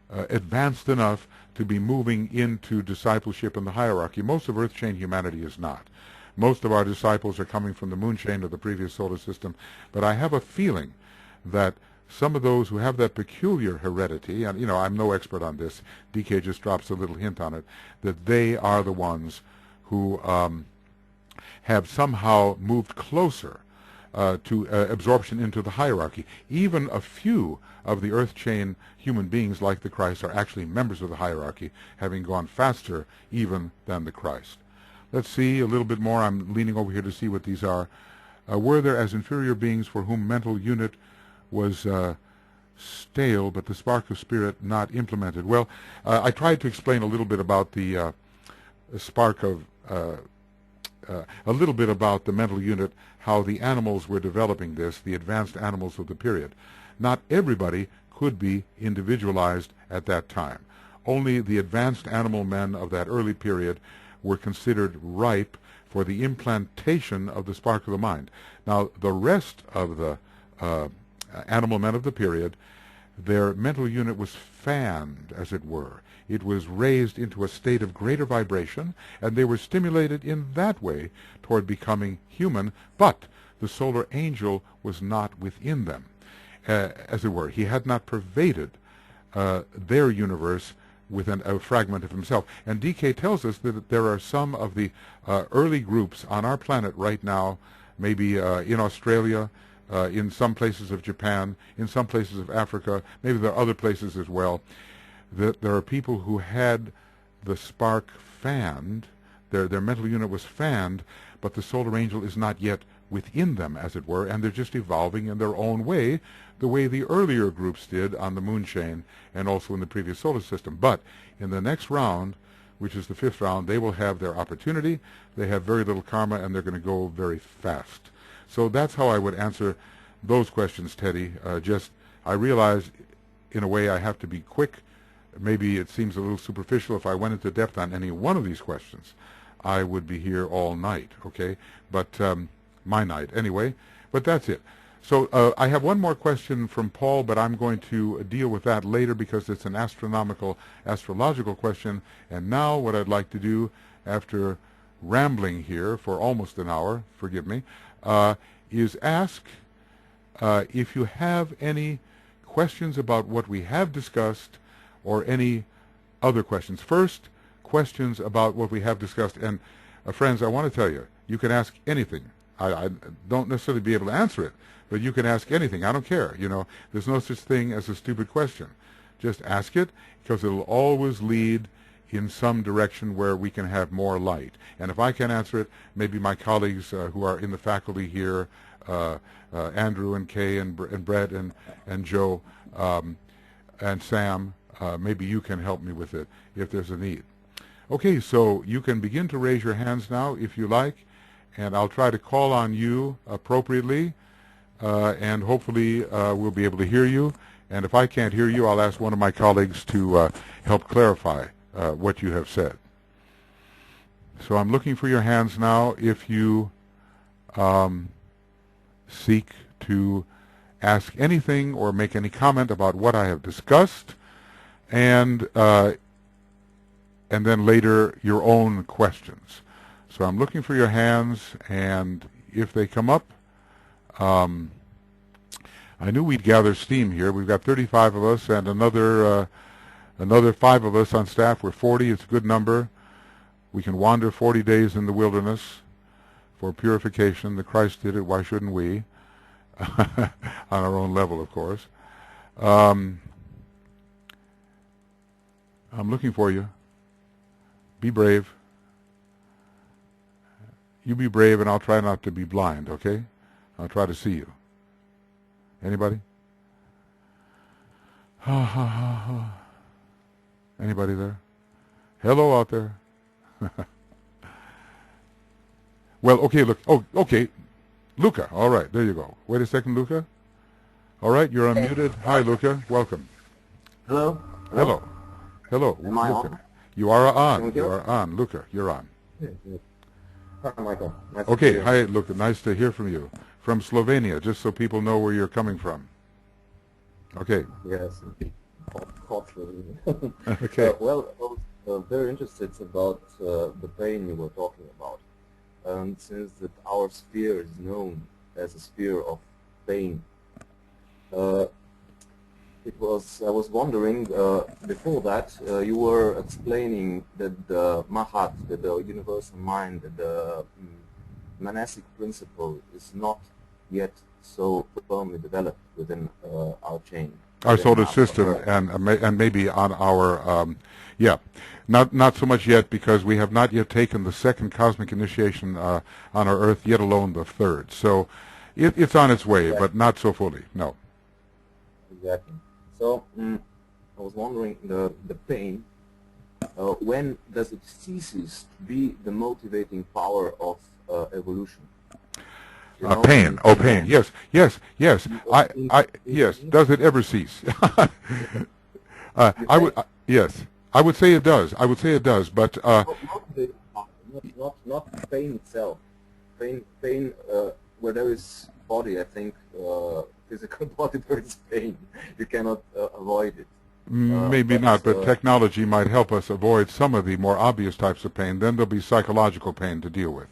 advanced enough to be moving into discipleship in the hierarchy. Most of earth chain humanity is not. Most of our disciples are coming from the moon chain of the previous solar system, but I have a feeling that some of those who have that peculiar heredity, and you know, I'm no expert on this, DK just drops a little hint on it, that they are the ones who have somehow moved closer to absorption into the hierarchy. Even a few of the earth chain human beings like the Christ are actually members of the hierarchy, having gone faster even than the Christ. Let's see a little bit more. I'm leaning over here to see what these are. Were there as inferior beings for whom mental unit was stale, but the spark of spirit not implemented? Well, I tried to explain a little bit about the spark of, a little bit about the mental unit, how the animals were developing this, the advanced animals of the period. Not everybody could be individualized at that time. Only the advanced animal men of that early period were considered ripe for the implantation of the spark of the mind. Now, the rest of the animal men of the period, their mental unit was fanned, as it were. It was raised into a state of greater vibration, and they were stimulated in that way toward becoming human, but the solar angel was not within them, as it were. He had not pervaded their universe with a fragment of himself. And DK tells us that there are some of the early groups on our planet right now, maybe in Australia, in some places of Japan, in some places of Africa, maybe there are other places as well, that there are people who had the spark fanned, their mental unit was fanned, but the solar angel is not yet within them, as it were, and they're just evolving in their own way, the way the earlier groups did on the moon chain and also in the previous solar system. But in the next round, which is the 5th round, they will have their opportunity. They have very little karma, and they're going to go very fast. So that's how I would answer those questions, Teddy. I realize, in a way, I have to be quick. Maybe it seems a little superficial. If I went into depth on any one of these questions, I would be here all night, okay? But my night, anyway. But that's it. So I have one more question from Paul, but I'm going to deal with that later because it's an astrological question. And now what I'd like to do, after rambling here for almost an hour, forgive me, is ask if you have any questions about what we have discussed or any other questions. First, questions about what we have discussed. And friends, I want to tell you, you can ask anything. I don't necessarily be able to answer it, but you can ask anything. I don't care. You know, there's no such thing as a stupid question. Just ask it, because it'll always lead in some direction where we can have more light. And if I can't answer it, maybe my colleagues who are in the faculty here, Andrew and Kay and Brett and Joe and Sam, maybe you can help me with it if there's a need. Okay, so you can begin to raise your hands now if you like, and I'll try to call on you appropriately, and hopefully we'll be able to hear you. And if I can't hear you, I'll ask one of my colleagues to help clarify what you have said. So I'm looking for your hands now if you seek to ask anything or make any comment about what I have discussed, and then later your own questions. So I'm looking for your hands, and if they come up, I knew we'd gather steam here. We've got 35 of us and another 5 of us on staff. We're 40. It's a good number. We can wander 40 days in the wilderness for purification. The Christ did it. Why shouldn't we? On our own level, of course. I'm looking for you. Be brave. You be brave, and I'll try not to be blind, okay? I'll try to see you. Anybody? Ha ha ha ha. Anybody there? Hello out there. Well, okay, look. Oh, okay. Luca. All right, there you go. Wait a second, Luca. All right, you're unmuted. Hi, Luca. Welcome. Hello? Hello. Hello. Am I Luca. on? You are on. You are on. Luca, you're on. Yes. Hi, Michael. Nice to Okay. hear you. Hi, Luca. Nice to hear from you. From Slovenia, just so people know where you're coming from. Okay. Yes. Culturally. Okay. Well, I was very interested about the pain you were talking about. And since that our sphere is known as a sphere of pain, I was wondering, before that, you were explaining that the Mahat, that the universal mind, that the monastic principle is not yet so firmly developed within our chain. Our solar system, and maybe on our, not so much yet, because we have not yet taken the second cosmic initiation on our Earth, yet alone the third. So it's on its way, but not so fully, no. Exactly. So I was wondering, the pain, when does it ceases to be the motivating power of evolution? You know? Pain. Oh, pain. Yes. Yes. Yes. Does it ever cease? Yes. I would say it does. I would say it does. But motivating power, not pain itself. Pain. Where there is body, I think physical body, there is pain. You cannot avoid it. Maybe not, but technology might help us avoid some of the more obvious types of pain. Then there'll be psychological pain to deal with.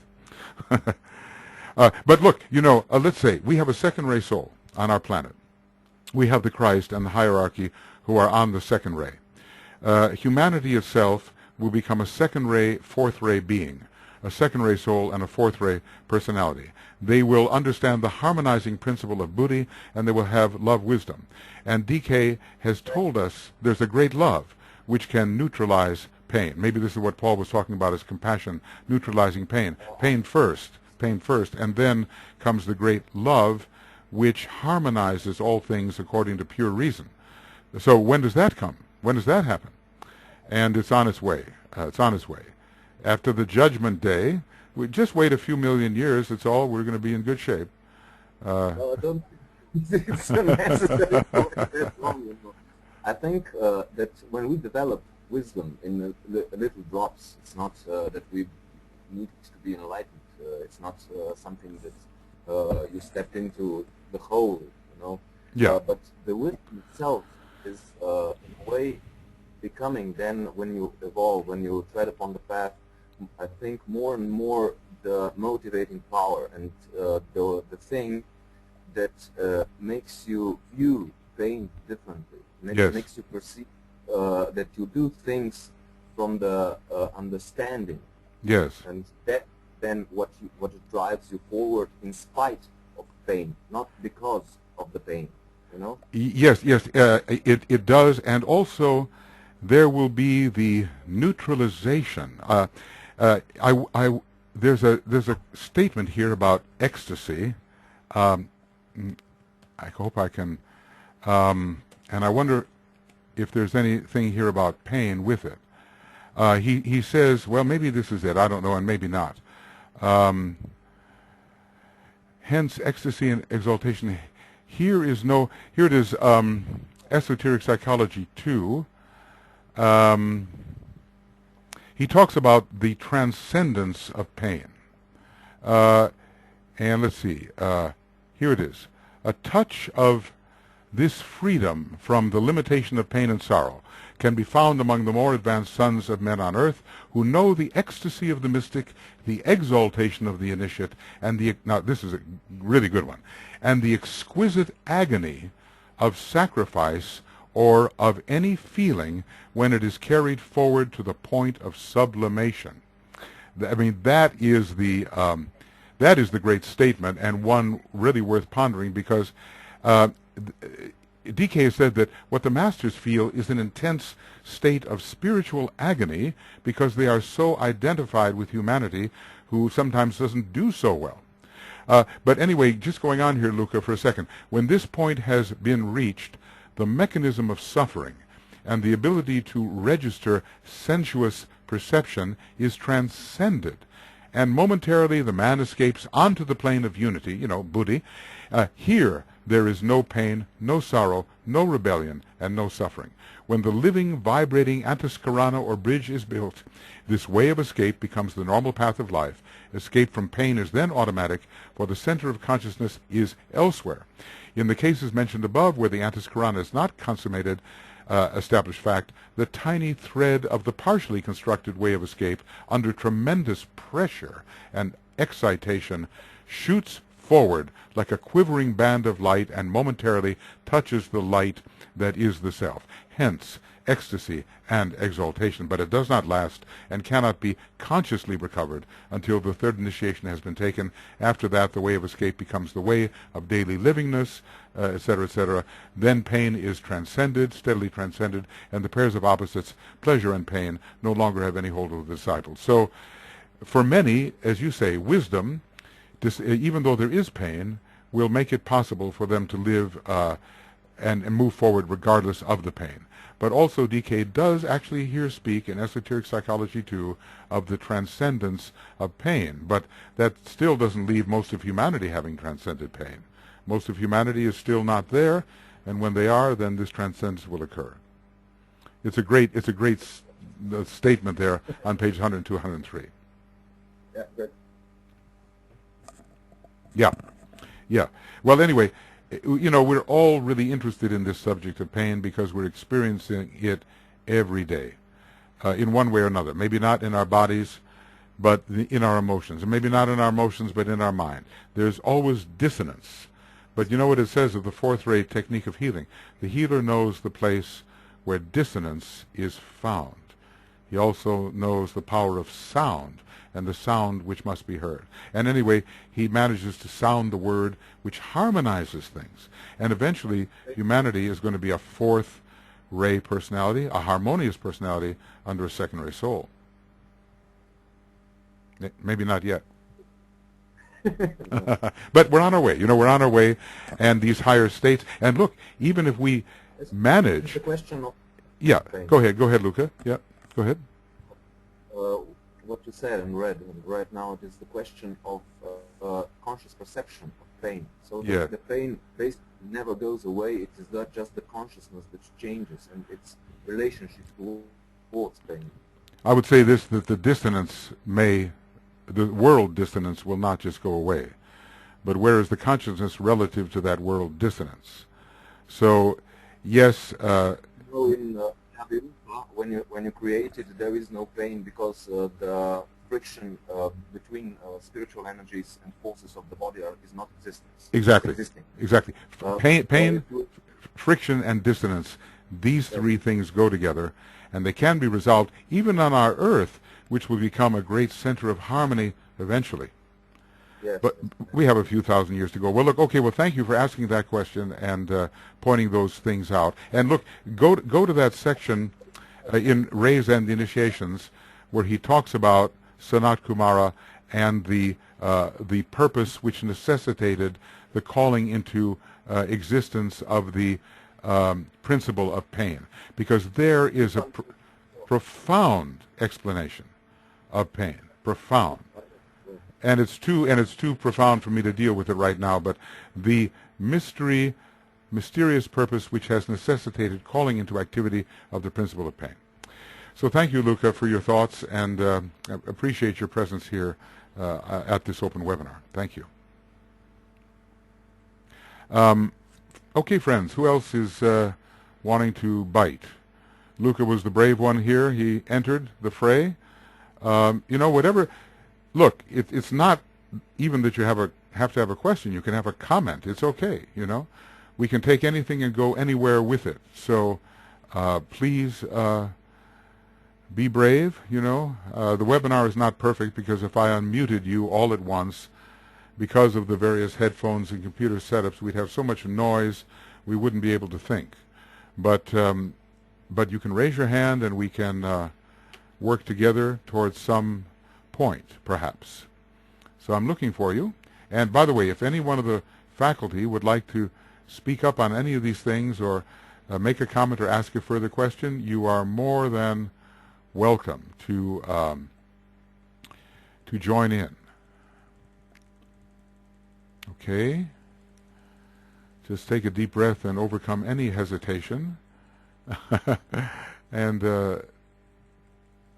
But look, let's say we have a second-ray soul on our planet. We have the Christ and the hierarchy who are on the second ray. Humanity itself will become a second-ray, fourth-ray being, a second-ray soul and a fourth-ray personality. They will understand the harmonizing principle of Buddhi, and they will have love wisdom. And DK has told us there's a great love which can neutralize pain. Maybe this is what Paul was talking about as compassion, neutralizing pain. Pain first, and then comes the great love which harmonizes all things according to pure reason. So when does that come? When does that happen? And it's on its way. It's on its way. After the judgment day, we just wait a few million years, it's all, we're going to be in good shape. Well, I don't think it's necessary for that long. I think that when we develop wisdom in little drops, it's not that we need to be enlightened. It's not something that you stepped into the whole, Yeah. But the wisdom itself is in a way becoming then, when you evolve, when you tread upon the path I think more and more the motivating power and the thing that makes you view pain differently, Yes. makes you perceive that you do things from the understanding, Yes. and that then what drives you forward in spite of pain, not because of the pain, you know. Yes, yes, it does, and also there will be the neutralization. There's a statement here about ecstasy. Um, I hope I can, and I wonder if there's anything here about pain with it. He says, well, maybe this is it. I don't know, and maybe not. Um, Hence, ecstasy and exaltation. Here it is, Esoteric Psychology 2. He talks about the transcendence of pain. Uh, and let's see, here it is. A touch of this freedom from the limitation of pain and sorrow can be found among the more advanced sons of men on earth who know the ecstasy of the mystic, the exaltation of the initiate, and now this is a really good one, and the exquisite agony of sacrifice or of any feeling when it is carried forward to the point of sublimation. I mean, that is the great statement, and one really worth pondering, because DK has said that what the masters feel is an intense state of spiritual agony because they are so identified with humanity who sometimes doesn't do so well. But anyway, just going on here, Luca, for a second. When this point has been reached, the mechanism of suffering and the ability to register sensuous perception is transcended. And momentarily the man escapes onto the plane of unity, Buddhi. Here there is no pain, no sorrow, no rebellion, and no suffering. When the living, vibrating antaskarana or bridge is built, this way of escape becomes the normal path of life. Escape from pain is then automatic, for the center of consciousness is elsewhere. In the cases mentioned above, where the antaskarana is not consummated, established fact, the tiny thread of the partially constructed way of escape, under tremendous pressure and excitation, shoots forward like a quivering band of light and momentarily touches the light that is the self. Hence, ecstasy and exaltation. But it does not last and cannot be consciously recovered until the third initiation has been taken. After that, the way of escape becomes the way of daily livingness, etc., etc. Then pain is transcended, steadily transcended, and the pairs of opposites, pleasure and pain, no longer have any hold of the disciple. So, for many, as you say, wisdom, even though there is pain, will make it possible for them to live and move forward regardless of the pain. But also DK does actually here speak in Esoteric Psychology 2 of the transcendence of pain. But that still doesn't leave most of humanity having transcended pain. Most of humanity is still not there, and when they are, then this transcendence will occur. It's a great statement there on page 102, 103. Yeah, good. Yeah, yeah. Well, anyway, we're all really interested in this subject of pain because we're experiencing it every day, in one way or another. Maybe not in our bodies, but in our emotions. And maybe not in our emotions, but in our mind. There's always dissonance. But you know what it says of the fourth-rate technique of healing? The healer knows the place where dissonance is found. He also knows the power of sound and the sound which must be heard. And anyway, he manages to sound the word which harmonizes things. And eventually, humanity is going to be a fourth-ray personality, a harmonious personality under a second-ray soul. Maybe not yet. But we're on our way. We're on our way, and these higher states. And look, even if we manage... The question of... Yeah, go ahead, Luca. Yeah, go ahead. What you said and read right now, it is the question of conscious perception of pain. So the pain basically never goes away. It is not just the consciousness which changes and its relationship towards pain. I would say this, that the world dissonance will not just go away, but where is the consciousness relative to that world dissonance? So, yes... when you create it, there is no pain because the friction between spiritual energies and forces of the body is not Exactly. existing. Exactly. Pain, So friction, and dissonance. These three things go together, and they can be resolved even on our Earth, which will become a great center of harmony eventually. yes, But we have a few thousand years to go. Well, look, okay, well, thank you for asking that question and pointing those things out. And look, go to that section in Rays and the Initiations where he talks about Sanat Kumara and the purpose which necessitated the calling into existence of the principle of pain. Because there is a profound explanation of pain. Profound. And it's too profound for me to deal with it right now, but the mysterious purpose which has necessitated calling into activity of the principle of pain. So thank you, Luca, for your thoughts, and appreciate your presence here at this open webinar. Thank you. Okay, friends, who else is wanting to bite? Luca was the brave one here. He entered the fray. You know, whatever. Look, it's not even that you have to have a question. You can have a comment. It's okay, you know. We can take anything and go anywhere with it. So please be brave, you know. The webinar is not perfect because if I unmuted you all at once, because of the various headphones and computer setups, we'd have so much noise we wouldn't be able to think. But you can raise your hand and we can work together towards some point, perhaps. So I'm looking for you. And by the way, if any one of the faculty would like to speak up on any of these things or make a comment or ask a further question, you are more than welcome to join in. Okay. Just take a deep breath and overcome any hesitation. And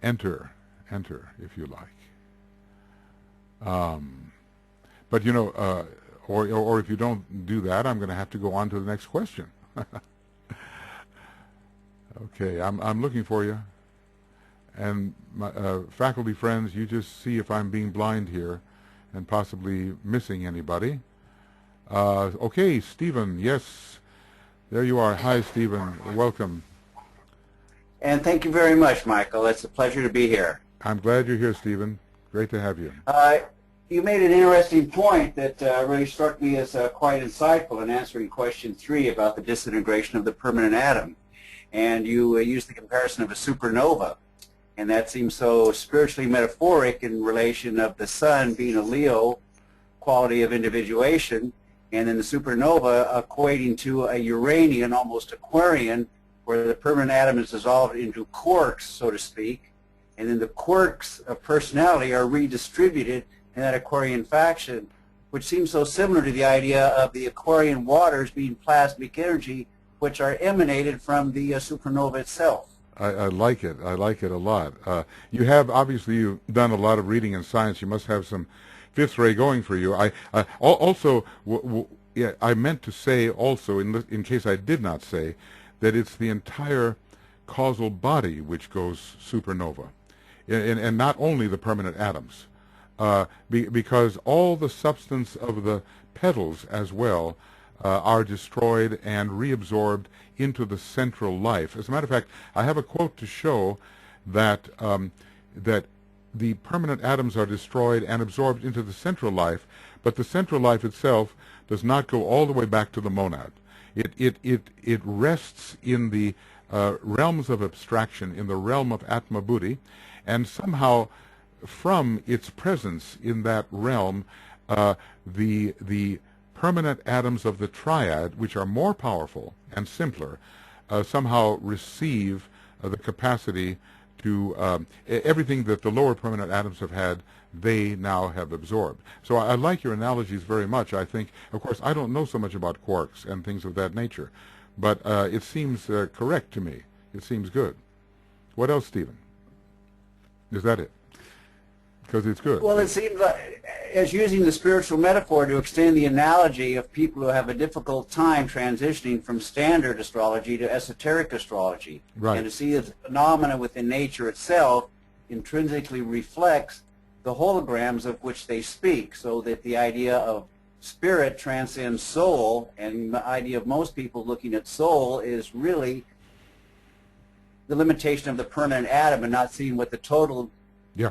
enter if you like. But you know, or if you don't do that, I'm going to have to go on to the next question. Okay, I'm looking for you. And my faculty friends, you just see if I'm being blind here and possibly missing anybody. Okay, Stephen, yes, there you are. Hi, Stephen. Welcome. And thank you very much, Michael. It's a pleasure to be here. I'm glad you're here, Stephen. Great to have you. You made an interesting point that really struck me as quite insightful in answering question 3 about the disintegration of the permanent atom. And you used the comparison of a supernova. And that seems so spiritually metaphoric in relation of the sun being a Leo quality of individuation, and then the supernova equating to a Uranian, almost Aquarian, where the permanent atom is dissolved into quarks, so to speak, and then the quarks of personality are redistributed in that Aquarian faction, which seems so similar to the idea of the Aquarian waters being plasmic energy, which are emanated from the supernova itself. I like it. I like it a lot. You have, obviously, you've done a lot of reading in science. You must have some fifth ray going for you. Yeah, I meant to say also, in case I did not say, that it's the entire causal body which goes supernova, and not only the permanent atoms, because all the substance of the petals as well are destroyed and reabsorbed into the central life. As a matter of fact, I have a quote to show that that the permanent atoms are destroyed and absorbed into the central life, but the central life itself does not go all the way back to the monad. It rests in the realms of abstraction, in the realm of Atma Buddhi, and somehow from its presence in that realm, the permanent atoms of the triad, which are more powerful and simpler, somehow receive the capacity to everything that the lower permanent atoms have had, they now have absorbed. So I like your analogies very much. I think, of course, I don't know so much about quarks and things of that nature, but it seems correct to me. It seems good. What else, Stephen? Is that it? Because it's good. Well, it seems like, as using the spiritual metaphor to extend the analogy of people who have a difficult time transitioning from standard astrology to esoteric astrology, right, and to see the phenomena within nature itself intrinsically reflects the holograms of which they speak, so that the idea of spirit transcends soul, and the idea of most people looking at soul is really the limitation of the permanent atom and not seeing what the total Yeah.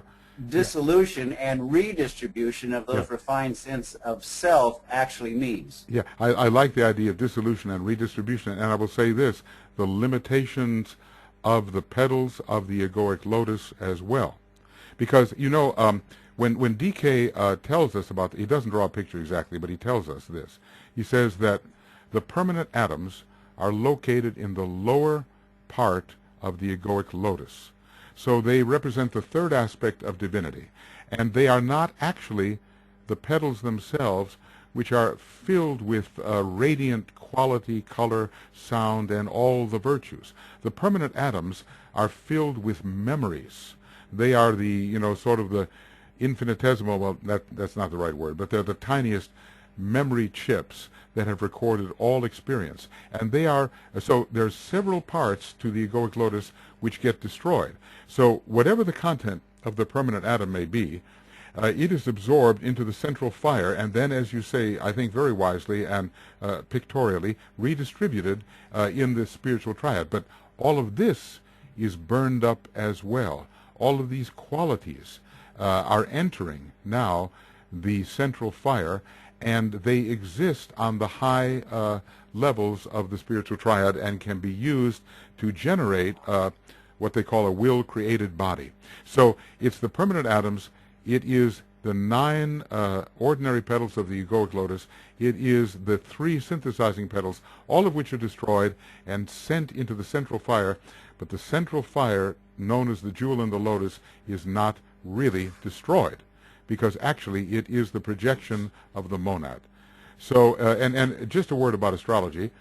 dissolution and redistribution of those refined sense of self actually means. Yeah, I like the idea of dissolution and redistribution, and I will say this, the limitations of the petals of the egoic lotus as well. Because, you know, when DK tells us about, he doesn't draw a picture exactly, but he tells us this. He says that the permanent atoms are located in the lower part of the egoic lotus. So they represent the third aspect of divinity. And they are not actually the petals themselves, which are filled with radiant quality, color, sound, and all the virtues. The permanent atoms are filled with memories. They are the, you know, sort of the infinitesimal, well, that's not the right word, but they're the tiniest memory chips that have recorded all experience. And they are, so there's several parts to the egoic lotus which get destroyed. So whatever the content of the permanent atom may be, it is absorbed into the central fire and then, as you say, I think very wisely and pictorially, redistributed in the spiritual triad. But all of this is burned up as well. All of these qualities are entering now the central fire, and they exist on the high levels of the spiritual triad and can be used to generate what they call a will-created body. So it's the permanent atoms, it is the 9 ordinary petals of the egoic lotus, it is the 3 synthesizing petals, all of which are destroyed and sent into the central fire, but the central fire, known as the jewel in the lotus, is not really destroyed, because actually it is the projection of the monad. So, and just a word about astrology,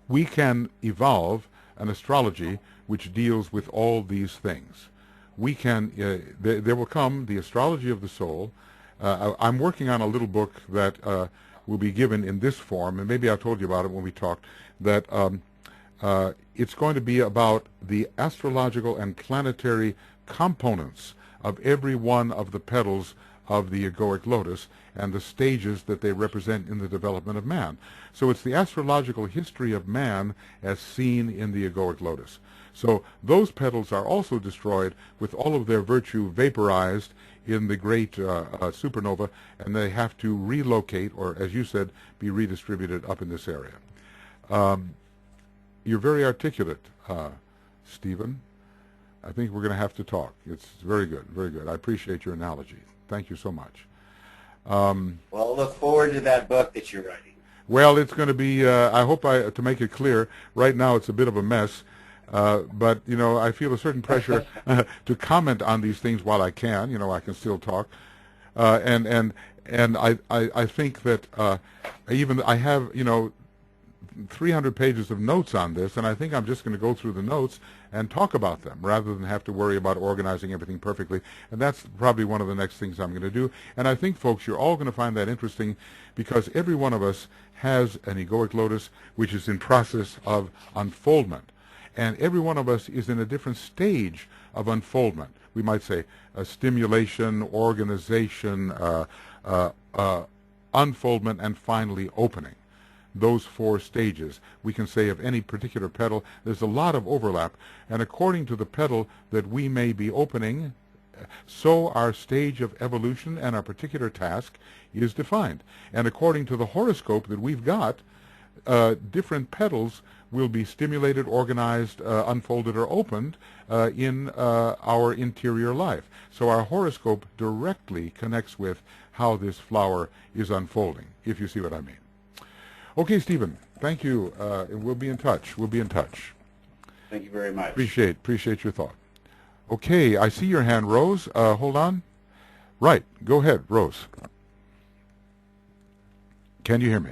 we can evolve an astrology which deals with all these things. We can, there will come the astrology of the soul. I'm working on a little book that will be given in this form, and maybe I told you about it when we talked, that it's going to be about the astrological and planetary components of every one of the petals of the egoic lotus and the stages that they represent in the development of man. So it's the astrological history of man as seen in the egoic lotus. So those petals are also destroyed with all of their virtue vaporized in the great supernova, and they have to relocate, or as you said, be redistributed up in this area. You're very articulate, Stephen. I think we're going to have to talk. It's very good, very good. I appreciate your analogy. Thank you so much. Well, look forward to that book that you're writing. Well, it's going to be, I hope to make it clear, right now it's a bit of a mess, but, you know, I feel a certain pressure to comment on these things while I can. You know, I can still talk. And I think that even I have, you know, 300 pages of notes on this, and I think I'm just going to go through the notes and talk about them rather than have to worry about organizing everything perfectly. And that's probably one of the next things I'm going to do. And I think, folks, you're all going to find that interesting, because every one of us has an egoic lotus which is in process of unfoldment. And every one of us is in a different stage of unfoldment. We might say stimulation, organization, unfoldment, and finally opening. Those 4 stages, we can say, of any particular petal. There's a lot of overlap, and according to the petal that we may be opening, so our stage of evolution and our particular task is defined. And according to the horoscope that we've got, different petals will be stimulated, organized, unfolded, or opened in our interior life. So our horoscope directly connects with how this flower is unfolding, if you see what I mean. Okay, Stephen, thank you. We'll be in touch. We'll be in touch. Thank you very much. Appreciate your thought. Okay, I see your hand, Rose. Hold on. Right, go ahead, Rose. Can you hear me?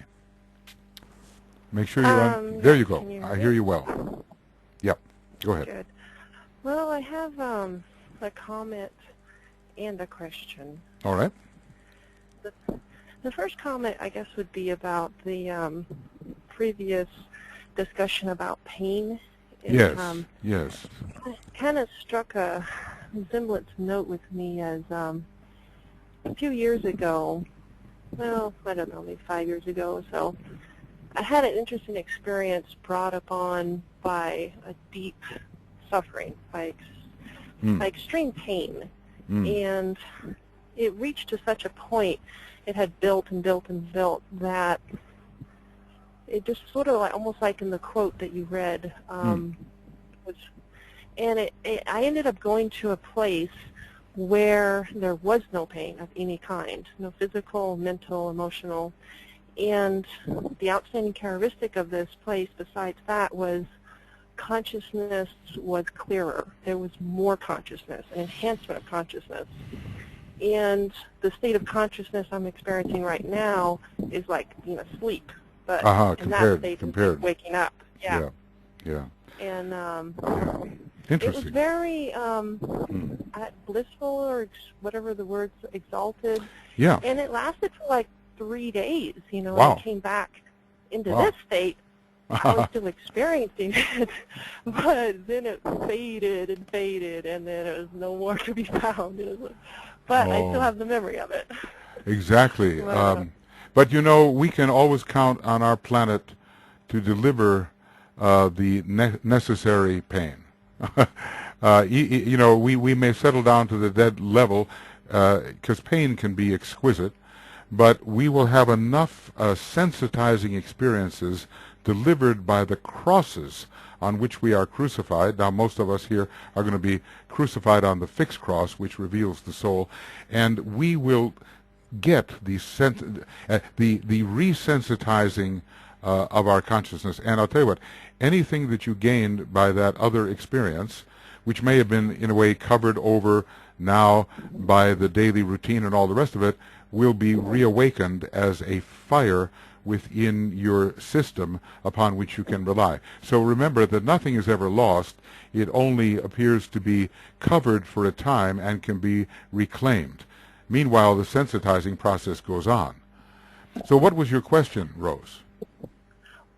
Make sure you're on. There you go. I hear you well. Yep, go ahead. Good. Well, I have a comment and a question. All right. The first comment, I guess, would be about the previous discussion about pain. Yes, yes. It kind of struck a resemblance note with me as a few years ago, well, I don't know, maybe 5 years ago or so, I had an interesting experience brought upon by a deep suffering, by extreme pain. And it reached to such a point, it had built and built and built, that it just sort of like, almost like in the quote that you read, was, and I ended up going to a place where there was no pain of any kind, no physical, mental, emotional. And the outstanding characteristic of this place besides that was consciousness was clearer. There was more consciousness, an enhancement of consciousness. And the state of consciousness I'm experiencing right now is like being asleep. But in that state is waking up. Yeah. And it was very blissful, or whatever the word's, exalted. Yeah. And it lasted for like 3 days, you know, Wow. and I came back into this state. I was still experiencing it, but then it faded and faded, and then it was no more to be found. It was like, but I still have the memory of it. Exactly. But you know, we can always count on our planet to deliver the necessary pain. You know, we may settle down to the dead level, because pain can be exquisite, but we will have enough sensitizing experiences delivered by the crosses on which we are crucified. Now, most of us here are going to be crucified on the fixed cross, which reveals the soul, and we will get the resensitizing of our consciousness. And I'll tell you what, anything that you gained by that other experience, which may have been in a way covered over now by the daily routine and all the rest of it, will be reawakened as a fire within your system upon which you can rely. So remember that nothing is ever lost. It only appears to be covered for a time and can be reclaimed. Meanwhile, the sensitizing process goes on. So what was your question, Rose?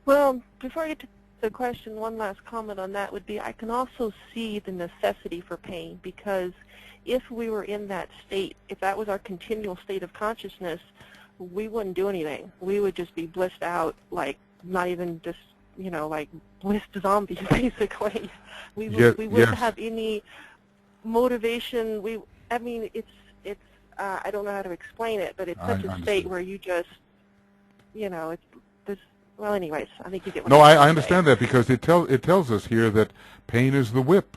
Well, before I get to the question, one last comment on that would be, I can also see the necessity for pain, because if we were in that state, if that was our continual state of consciousness, we wouldn't do anything. We would just be blissed out, like not even just, you know, like blissed zombies, basically. We wouldn't have any motivation. I mean, it's I don't know how to explain it, but it's such a state where you just, you know, it's this. Well, anyways, I think you get what I'm saying. I understand that, because it tells us here that pain is the whip.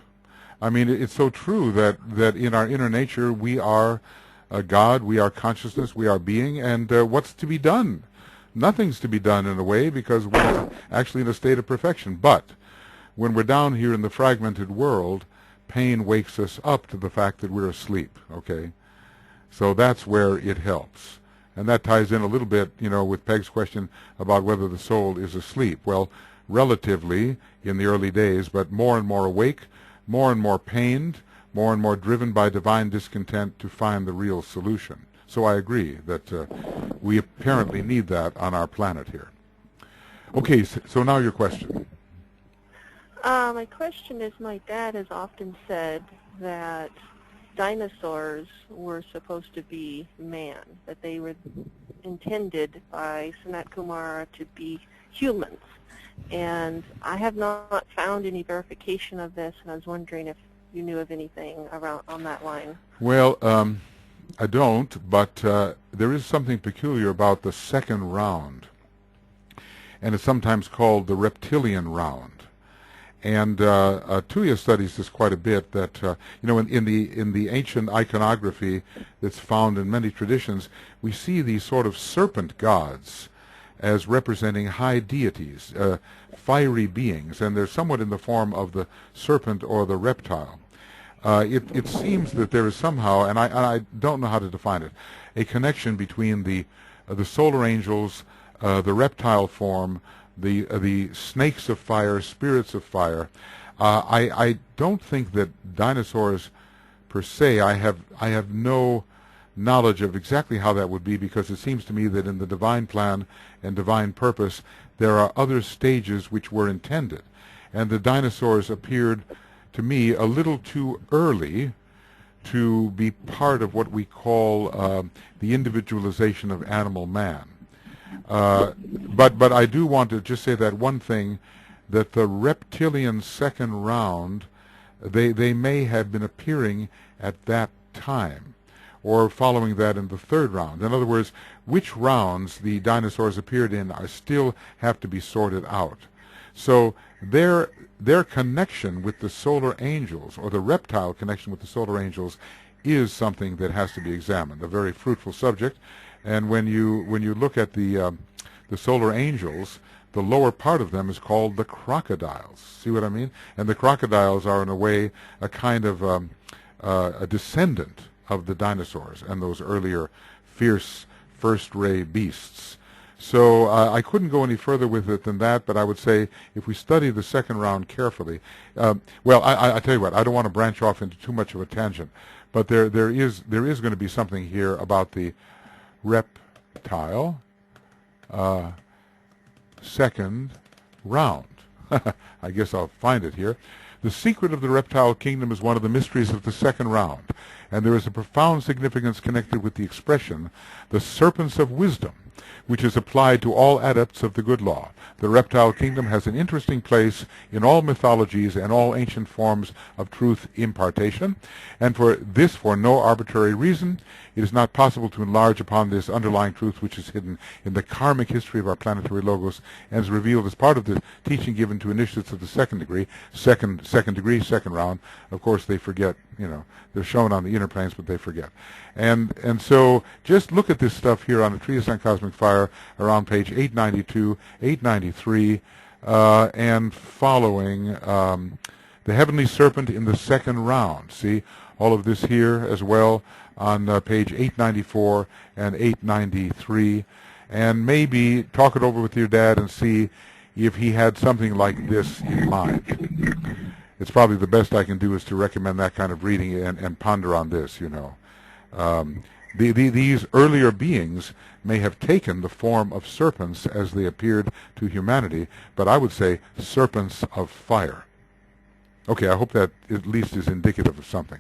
I mean, it's so true that in our inner nature we are God, we are consciousness, we are being, and what's to be done? Nothing's to be done in a way, because we're actually in a state of perfection. But when we're down here in the fragmented world, pain wakes us up to the fact that we're asleep, okay? So that's where it helps. And that ties in a little bit, you know, with Peg's question about whether the soul is asleep. Well, relatively in the early days, but more and more awake, more and more pained, more and more driven by divine discontent to find the real solution. So I agree that we apparently need that on our planet here. Okay, so now your question. My question is, my dad has often said that dinosaurs were supposed to be man, that they were intended by Sanat Kumara to be humans. And I have not found any verification of this, and I was wondering if you knew of anything around on that line. Well, I don't, but there is something peculiar about the second round, and it's sometimes called the reptilian round. And Tuya studies this quite a bit. That you know, in the ancient iconography that's found in many traditions, we see these sort of serpent gods as representing high deities, fiery beings, and they're somewhat in the form of the serpent or the reptile. It seems that there is somehow, and I don't know how to define it, a connection between the solar angels, the reptile form, the snakes of fire, spirits of fire. I don't think that dinosaurs per se, I have no knowledge of exactly how that would be, because it seems to me that in the divine plan and divine purpose there are other stages which were intended, and the dinosaurs appeared to me a little too early to be part of what we call the individualization of animal man. But I do want to just say that one thing, that the reptilian second round, they may have been appearing at that time, or following that in the third round. In other words, which rounds the dinosaurs appeared in are still have to be sorted out. So their connection with the solar angels, or the reptile connection with the solar angels, is something that has to be examined, a very fruitful subject. And when you look at the solar angels, the lower part of them is called the crocodiles. See what I mean? And the crocodiles are, in a way, a kind of a descendant of the dinosaurs and those earlier fierce first-ray beasts. So I couldn't go any further with it than that, but I would say if we study the second round carefully, well, I tell you what, I don't want to branch off into too much of a tangent, but there is going to be something here about the reptile second round. I guess I'll find it here. The secret of the reptile kingdom is one of the mysteries of the second round, and there is a profound significance connected with the expression, the serpents of wisdom, which is applied to all adepts of the good law. The reptile kingdom has an interesting place in all mythologies and all ancient forms of truth impartation, and for no arbitrary reason, it is not possible to enlarge upon this underlying truth which is hidden in the karmic history of our planetary logos and is revealed as part of the teaching given to initiates of the second degree, second round. Of course, they forget, they're shown on the inner planes, but they forget. And so just look at this stuff here on the Treatise on Cosmic Fire around page 892, 893, and following, the heavenly serpent in the second round. See, all of this here as well on page 894 and 893. And maybe talk it over with your dad and see if he had something like this in mind. It's probably the best I can do is to recommend that kind of reading and ponder on this, These earlier beings may have taken the form of serpents as they appeared to humanity, but I would say serpents of fire. Okay, I hope that at least is indicative of something.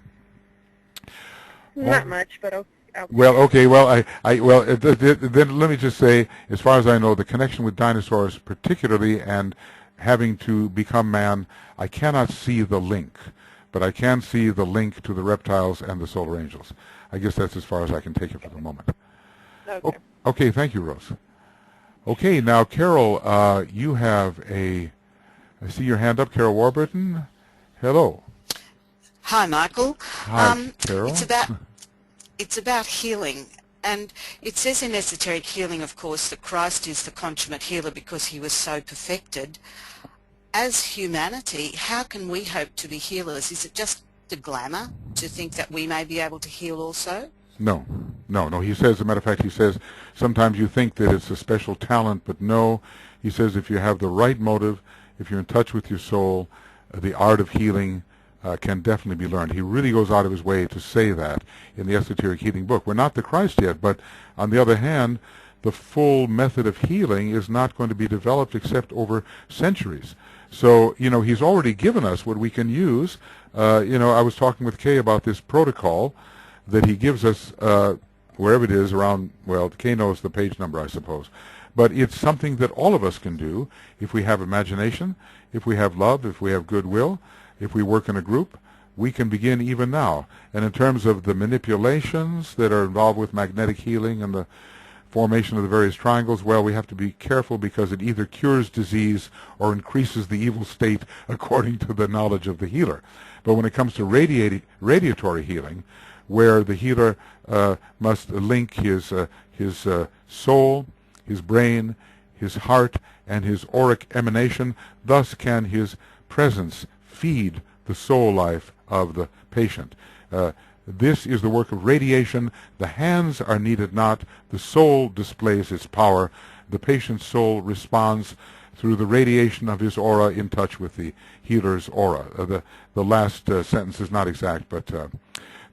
Not much, but okay. Well, okay. Well, then let me just say, as far as I know, the connection with dinosaurs, particularly, and having to become man, I cannot see the link, but I can see the link to the reptiles and the solar angels. I guess that's as far as I can take it for the moment. Okay. Okay. Thank you, Rose. Okay. Now, Carol, you have I see your hand up, Carol Warburton. Hello. Hi, Michael. Hi, Carol. It's about healing, and it says in esoteric healing, of course, that Christ is the consummate healer because he was so perfected. As humanity, how can we hope to be healers? Is it just the glamour to think that we may be able to heal also? No. He says, as a matter of fact, he says, sometimes you think that it's a special talent, but no. He says if you have the right motive, if you're in touch with your soul, the art of healing can definitely be learned. He really goes out of his way to say that in the Esoteric Healing book. We're not the Christ yet, but on the other hand, the full method of healing is not going to be developed except over centuries. So, he's already given us what we can use. I was talking with Kay about this protocol that he gives us wherever it is around, well, Kay knows the page number, I suppose. But it's something that all of us can do if we have imagination, if we have love, if we have goodwill. If we work in a group, we can begin even now. And in terms of the manipulations that are involved with magnetic healing and the formation of the various triangles, well, we have to be careful because it either cures disease or increases the evil state according to the knowledge of the healer. But when it comes to radiatory healing, where the healer must link his soul, his brain, his heart, and his auric emanation, thus can his presence feed the soul life of the patient. This is the work of radiation. The hands are needed not. The soul displays its power. The patient's soul responds through the radiation of his aura in touch with the healer's aura. The last sentence is not exact, but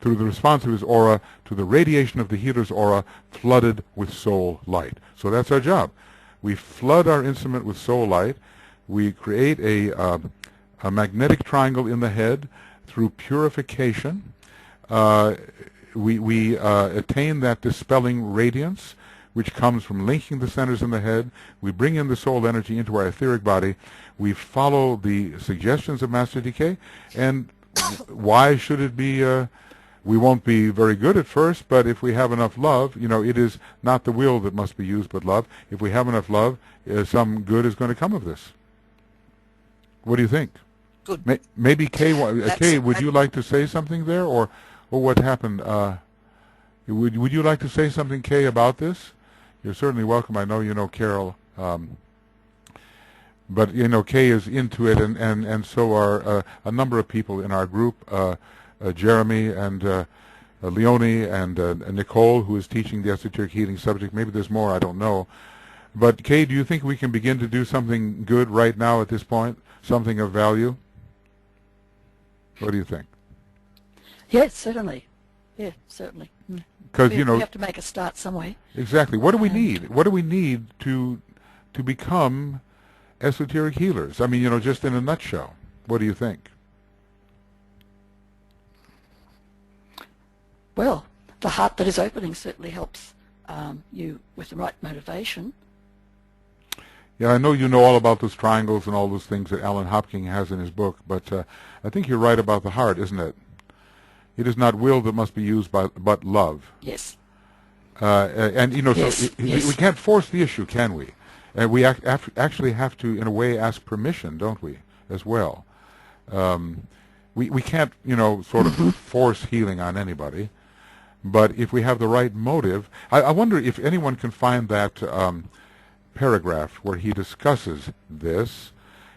through the response of his aura to the radiation of the healer's aura flooded with soul light. So that's our job. We flood our instrument with soul light. We create a magnetic triangle in the head through purification. we attain that dispelling radiance, which comes from linking the centers in the head. We bring in the soul energy into our etheric body. We follow the suggestions of Master DK. And why should it be? We won't be very good at first, but if we have enough love, it is not the will that must be used, but love. If we have enough love, some good is going to come of this. What do you think? Good. Maybe Kay, would you like to say something there, or what happened? Would you like to say something, Kay, about this? You're certainly welcome. I know you know Carol, but Kay is into it, and so are a number of people in our group. Jeremy and Leonie and Nicole, who is teaching the esoteric healing subject. Maybe there's more, I don't know. But Kay, do you think we can begin to do something good right now at this point? Something of value? What do you think? Yes, certainly. Yeah, certainly. Because we have to make a start somewhere. Exactly. What do we need? What do we need to become esoteric healers? I mean, just in a nutshell. What do you think? Well, the heart that is opening certainly helps you with the right motivation. Yeah, I know you know all about those triangles and all those things that Alan Hopkins has in his book, but I think you're right about the heart, isn't it? It is not will that must be used, but love. Yes. And yes, so we can't force the issue, can we? And we actually have to, in a way, ask permission, don't we, as well? We can't, sort of force healing on anybody. But if we have the right motive, I wonder if anyone can find that paragraph where he discusses this,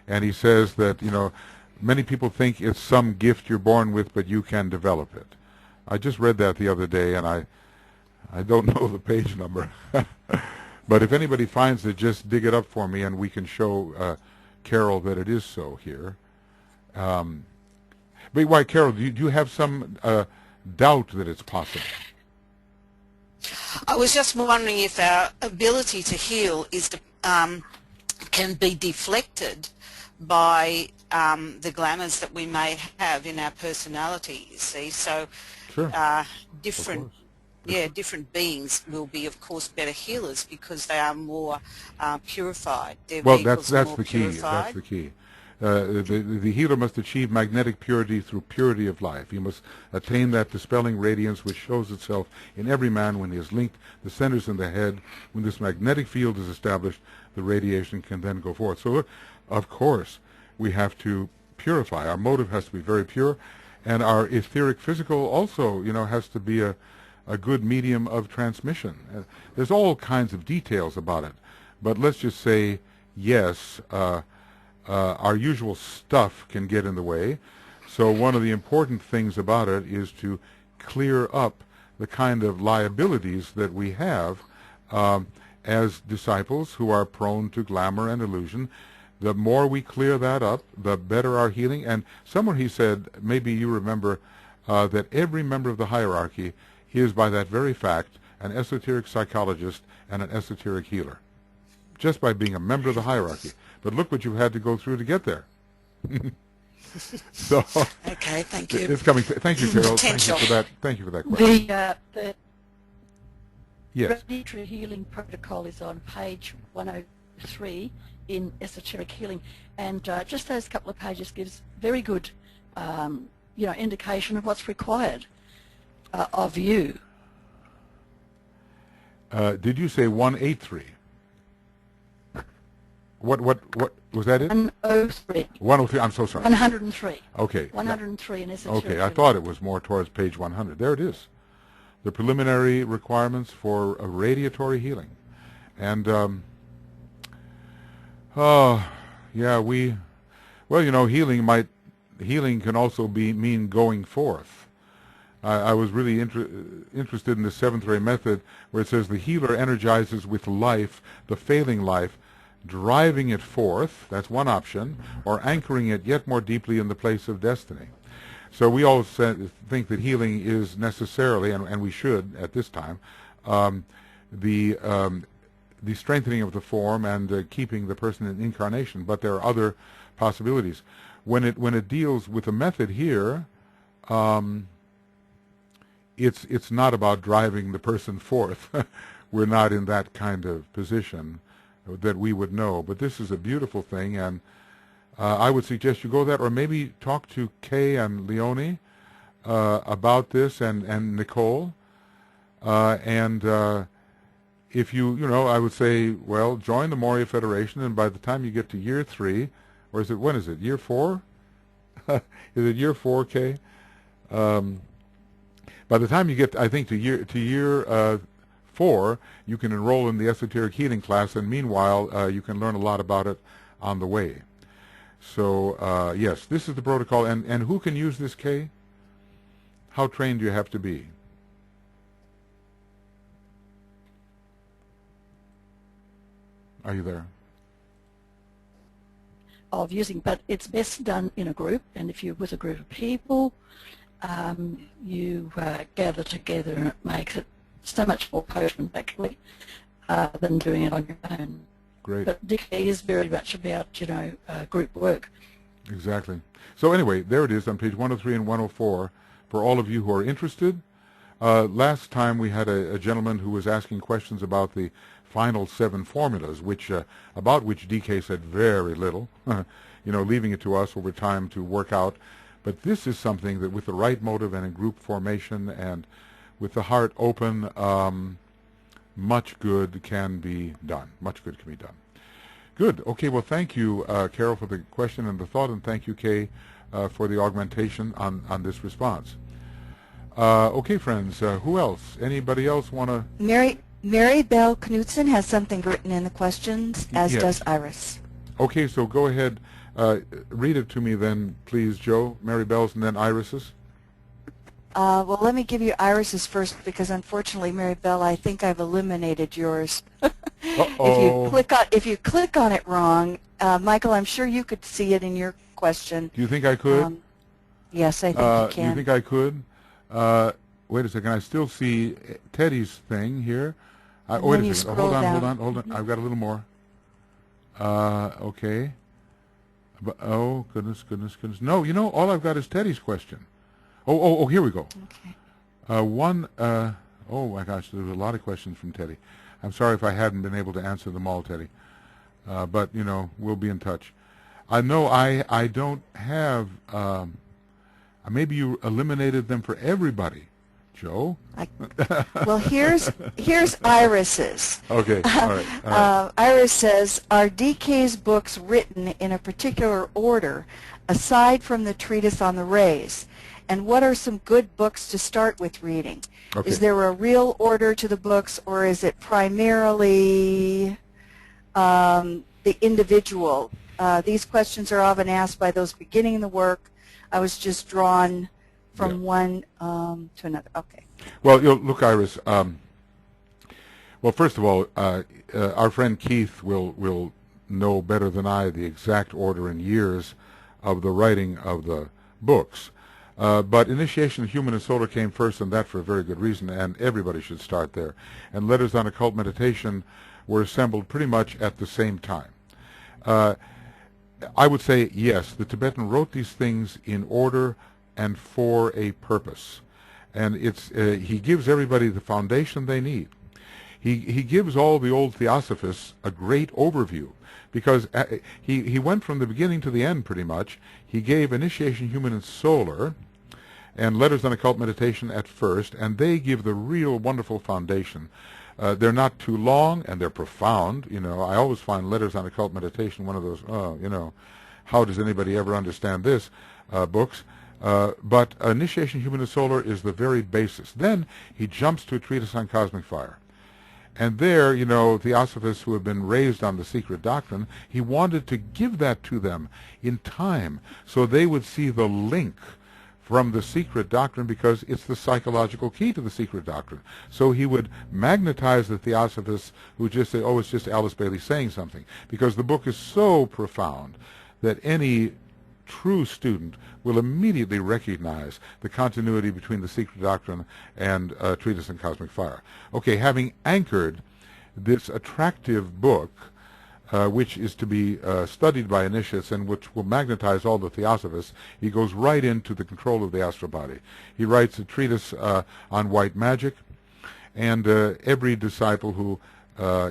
and he says that, many people think it's some gift you're born with, but you can develop it. I just read that the other day, and I don't know the page number. But if anybody finds it, just dig it up for me, and we can show Carol that it is so here. But why, Carol, do you have some doubt that it's possible? I was just wondering if our ability to heal can be deflected by the glamours that we may have in our personality, you see. So Sure. different beings will be, of course, better healers because they are more purified. Their Well, vehicles that's are more the key. purified. That's the key. The healer must achieve magnetic purity through purity of life. He must attain that dispelling radiance which shows itself in every man when he is linked the centers in the head. When this magnetic field is established, the radiation can then go forth. So, of course, we have to purify. Our motive has to be very pure, and our etheric physical also, has to be a good medium of transmission. There's all kinds of details about it, but let's just say, yes, our usual stuff can get in the way. So one of the important things about it is to clear up the kind of liabilities that we have as disciples who are prone to glamour and illusion. The more we clear that up, the better our healing. And somewhere he said, maybe you remember, that every member of the hierarchy is by that very fact an esoteric psychologist and an esoteric healer, just by being a member of the hierarchy. But look what you've had to go through to get there. So Okay, thank you. it's coming. Thank you, Carol. Potential. Thank you for that question. The Yes. Hereditary Healing Protocol is on page 103 in Esoteric Healing, and just those couple of pages gives very good, indication of what's required of you. Did you say 183? What was that it? 103. 103. I'm so sorry. 103. Okay. 103 in Esoteric Okay, I Healing. thought it was more towards page 100. There it is. The preliminary requirements for a radiatory healing. And, healing can also mean going forth. I was really interested in the seventh ray method where it says the healer energizes with life, the failing life, driving it forth, that's one option, or anchoring it yet more deeply in the place of destiny. So we all think that healing is necessarily, and we should at this time, the strengthening of the form and keeping the person in incarnation. But there are other possibilities. When it deals with a method here, it's not about driving the person forth. We're not in that kind of position that we would know. But this is a beautiful thing, and I would suggest you go that, or maybe talk to Kay and Leonie about this, and Nicole. If I would say, well, join the Moria Federation, and by the time you get to year 3, or when is it, year 4? Is it year 4, Kay? By the time you get, I think, to year 4, you can enroll in the esoteric healing class, and meanwhile, you can learn a lot about it on the way. So, yes, this is the protocol. And who can use this, Kay? How trained do you have to be? Are you there? Of using, but it's best done in a group, and if you're with a group of people, you gather together, and it makes it so much more potent, actually, than doing it on your own. Great. But DK is very much about, group work. Exactly. So anyway, there it is on page 103 and 104 for all of you who are interested. Last time we had a gentleman who was asking questions about the final 7 formulas, about which DK said very little, leaving it to us over time to work out. But this is something that with the right motive and in group formation and with the heart open, much good can be done. Much good can be done. Good. Okay, well, thank you, Carol, for the question and the thought, and thank you, Kay, for the augmentation on this response. Okay, friends, who else? Anybody else want to? Mary Bell Knudsen has something written in the questions, as Yes. does Iris. Okay, so go ahead. Read it to me then, please, Joe. Mary Bell's and then Iris's. Well, let me give you Iris's first, because unfortunately, Mary Bell, I think I've eliminated yours. Uh-oh. If you click on it wrong, Michael, I'm sure you could see it in your question. Do you think I could? Yes, I think you can. Do you think I could? Wait a second. I still see Teddy's thing here. Wait a second. Hold on. I've got a little more. Okay. But, oh, goodness. No, all I've got is Teddy's question. Oh, here we go. Okay. Oh my gosh, there's a lot of questions from Teddy. I'm sorry if I hadn't been able to answer them all, Teddy. But, we'll be in touch. I know I don't have, maybe you eliminated them for everybody, Joe. Well, here's Iris's. Okay, all right. Iris says, are DK's books written in a particular order, aside from the treatise on the rays? And what are some good books to start with reading? Okay. Is there a real order to the books, or is it primarily the individual? These questions are often asked by those beginning the work. I was just drawn from one to another. Okay. Well, look, Iris. Well, first of all, our friend Keith will know better than I the exact order and years of the writing of the books. But Initiation of Human and Solar came first, and that for a very good reason, and everybody should start there. And Letters on Occult Meditation were assembled pretty much at the same time. I would say, yes, the Tibetan wrote these things in order and for a purpose. And he gives everybody the foundation they need. He gives all the old theosophists a great overview, because he went from the beginning to the end pretty much. He gave Initiation Human and Solar and Letters on Occult Meditation at first, and they give the real wonderful foundation. They're not too long, and they're profound. I always find Letters on Occult Meditation one of those, how does anybody ever understand this books? But Initiation Human and Solar is the very basis. Then he jumps to a treatise on cosmic fire. And there, theosophists who have been raised on the secret doctrine, he wanted to give that to them in time so they would see the link from the secret doctrine, because it's the psychological key to the secret doctrine. So he would magnetize the theosophists who just say, oh, it's just Alice Bailey saying something, because the book is so profound that any true student will immediately recognize the continuity between the secret doctrine and Treatise on Cosmic Fire. Okay, having anchored this attractive book which is to be studied by initiates and which will magnetize all the theosophists, he goes right into the control of the astral body. He writes a treatise on white magic, and every disciple who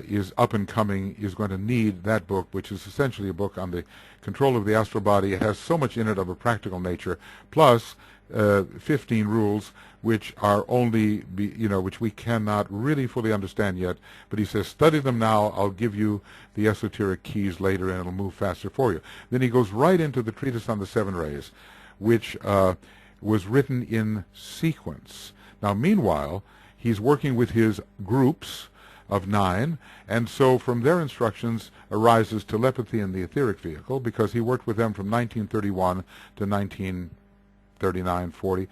is up and coming is going to need that book, which is essentially a book on the control of the astral body. It has so much in it of a practical nature, plus 15 rules which are only, which we cannot really fully understand yet. But he says, study them now. I'll give you the esoteric keys later, and it'll move faster for you. Then he goes right into the treatise on the seven rays, which was written in sequence. Now, meanwhile, he's working with his groups of 9, and so from their instructions arises telepathy in the etheric vehicle, because he worked with them from 1931 to 1939-40.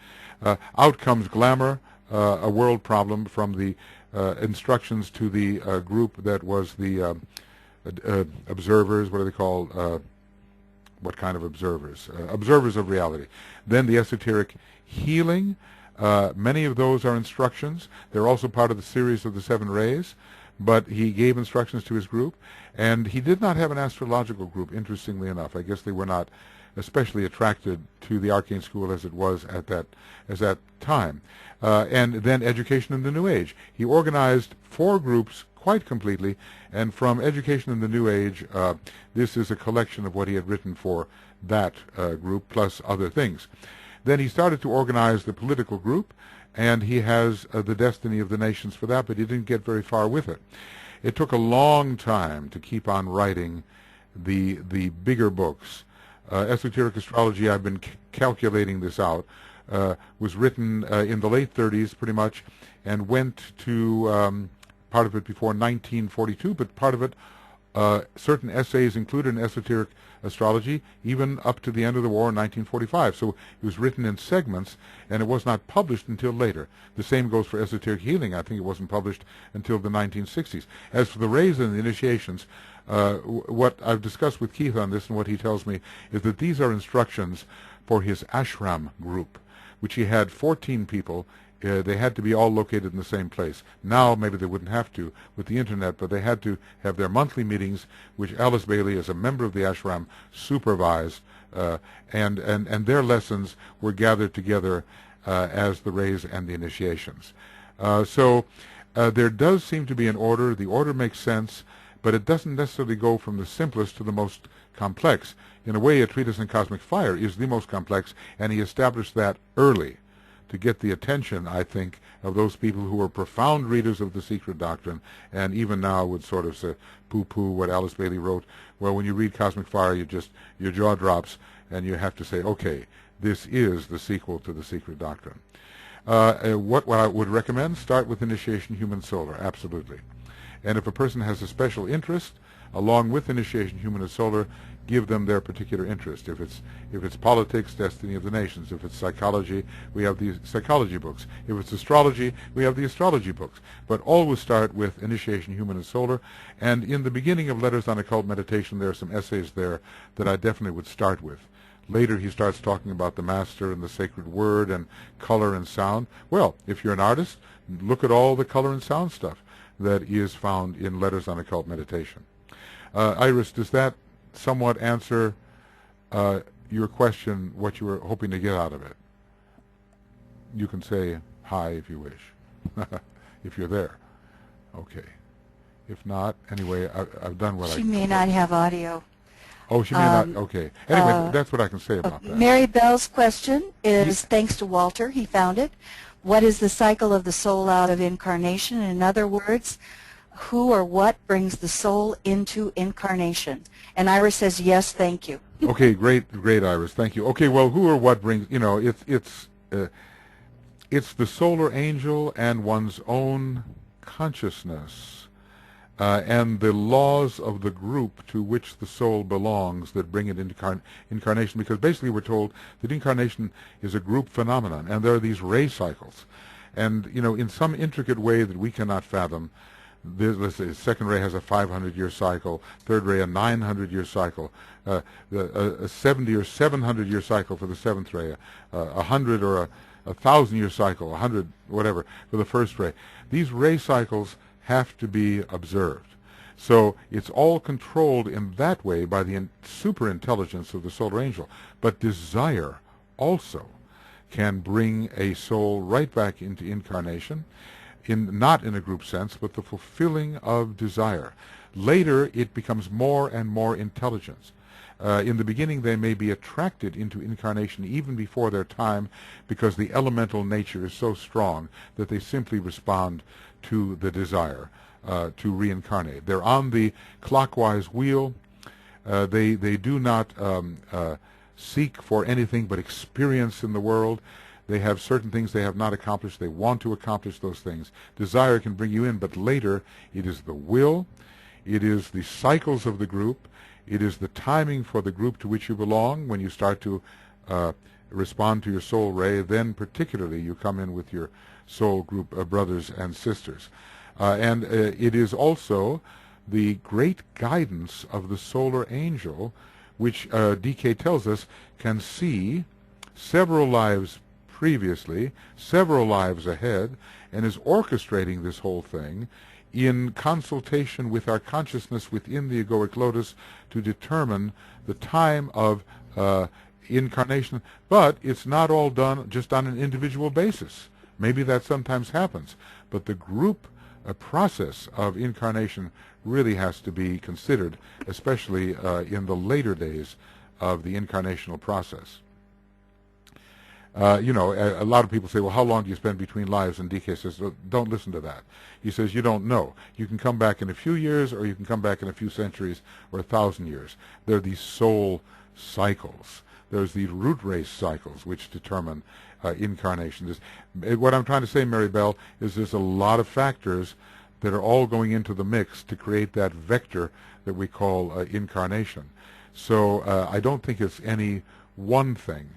Out comes glamour, a world problem, from the instructions to the group that was the observers. What are they called? What kind of observers? Observers of reality. Then the esoteric healing. Many of those are instructions. They're also part of the series of the seven rays, but he gave instructions to his group, and he did not have an astrological group, interestingly enough. I guess they were not especially attracted to the arcane school as it was at that time. And then education in the New Age. He organized 4 groups quite completely, and from education in the New Age, this is a collection of what he had written for that group, plus other things. Then he started to organize the political group, and he has the destiny of the nations for that, but he didn't get very far with it. It took a long time to keep on writing the bigger books. Esoteric Astrology, I've been calculating this out, was written in the late 30s pretty much, and went to part of it before 1942, but part of it, certain essays included in Esoteric Astrology, even up to the end of the war in 1945. So it was written in segments, and it was not published until later. The same goes for Esoteric Healing. I think it wasn't published until the 1960s. As for the rays and the initiations, what I've discussed with Keith on this, and what he tells me, is that these are instructions for his ashram group, which he had 14 people. They had to be all located in the same place. Now maybe they wouldn't have to with the internet, but they had to have their monthly meetings, which Alice Bailey, as a member of the ashram, supervised, and their lessons were gathered together as the rays and the initiations. So there does seem to be an order. The order makes sense, but it doesn't necessarily go from the simplest to the most complex. In a way, a treatise on cosmic fire is the most complex, and he established that early to get the attention, I think, of those people who were profound readers of the secret doctrine, and even now would sort of say, poo-poo what Alice Bailey wrote. Well, when you read Cosmic Fire, your jaw drops, and you have to say, okay, this is the sequel to the secret doctrine. What I would recommend, start with Initiation Human Solar, absolutely. And if a person has a special interest, along with Initiation Human and Solar, give them their particular interest. If it's politics, Destiny of the Nations. If it's psychology, we have the psychology books. If it's astrology, we have the astrology books. But always start with Initiation Human and Solar. And in the beginning of Letters on Occult Meditation, there are some essays there that I definitely would start with. Later he starts talking about the Master and the Sacred Word and color and sound. Well, if you're an artist, look at all the color and sound stuff that is found in Letters on Occult Meditation. Iris, does that somewhat answer your question, what you were hoping to get out of it? You can say hi if you wish, if you're there. Okay. If not, anyway, I've done what I... She may not have audio. Oh, she may not. Okay. Anyway, that's what I can say about that. Mary Bell's question is, thanks to Walter, he found it. What is the cycle of the soul out of incarnation? In other words, who or what brings the soul into incarnation? And Iris says, yes, thank you. Okay, great, Iris. Thank you. Okay, well, who or what brings, it's the solar angel and one's own consciousness and the laws of the group to which the soul belongs that bring it into incarnation, because basically we're told that incarnation is a group phenomenon, and there are these ray cycles. And, in some intricate way that we cannot fathom, let's say, second ray has a 500-year cycle, third ray a 900-year cycle, a 70 or 700-year cycle for the seventh ray, 100 or a 1,000-year cycle, 100, whatever, for the first ray. These ray cycles have to be observed. So it's all controlled in that way by the super intelligence of the solar angel. But desire also can bring a soul right back into incarnation, not in a group sense, but the fulfilling of desire. Later, it becomes more and more intelligence. In the beginning, they may be attracted into incarnation even before their time, because the elemental nature is so strong that they simply respond to the desire to reincarnate. They're on the clockwise wheel. They do not seek for anything but experience in the world. They have certain things they have not accomplished. They want to accomplish those things. Desire can bring you in, but later it is the will, it is the cycles of the group, it is the timing for the group to which you belong. When you start to respond to your soul ray, then particularly you come in with your soul group of brothers and sisters. And it is also the great guidance of the solar angel, which DK tells us can see several lives previously, several lives ahead, and is orchestrating this whole thing in consultation with our consciousness within the egoic lotus to determine the time of incarnation. But it's not all done just on an individual basis. Maybe that sometimes happens, but the group process of incarnation really has to be considered, especially in the later days of the incarnational process. You know, a lot of people say, well, how long do you spend between lives? And DK says, don't listen to that. He says, you don't know. You can come back in a few years, or you can come back in a few centuries, or 1,000 years. There are these soul cycles. There's the root race cycles, which determine incarnation. What I'm trying to say, Mary Bell, is there's a lot of factors that are all going into the mix to create that vector that we call incarnation. So I don't think it's any one thing.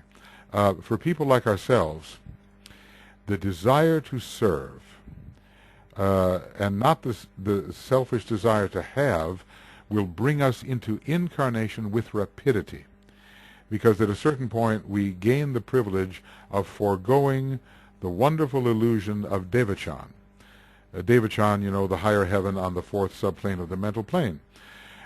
For people like ourselves, the desire to serve and not the selfish desire to have will bring us into incarnation with rapidity, because at a certain point we gain the privilege of foregoing the wonderful illusion of Devachan. Devachan, you know, the higher heaven on the fourth subplane of the mental plane.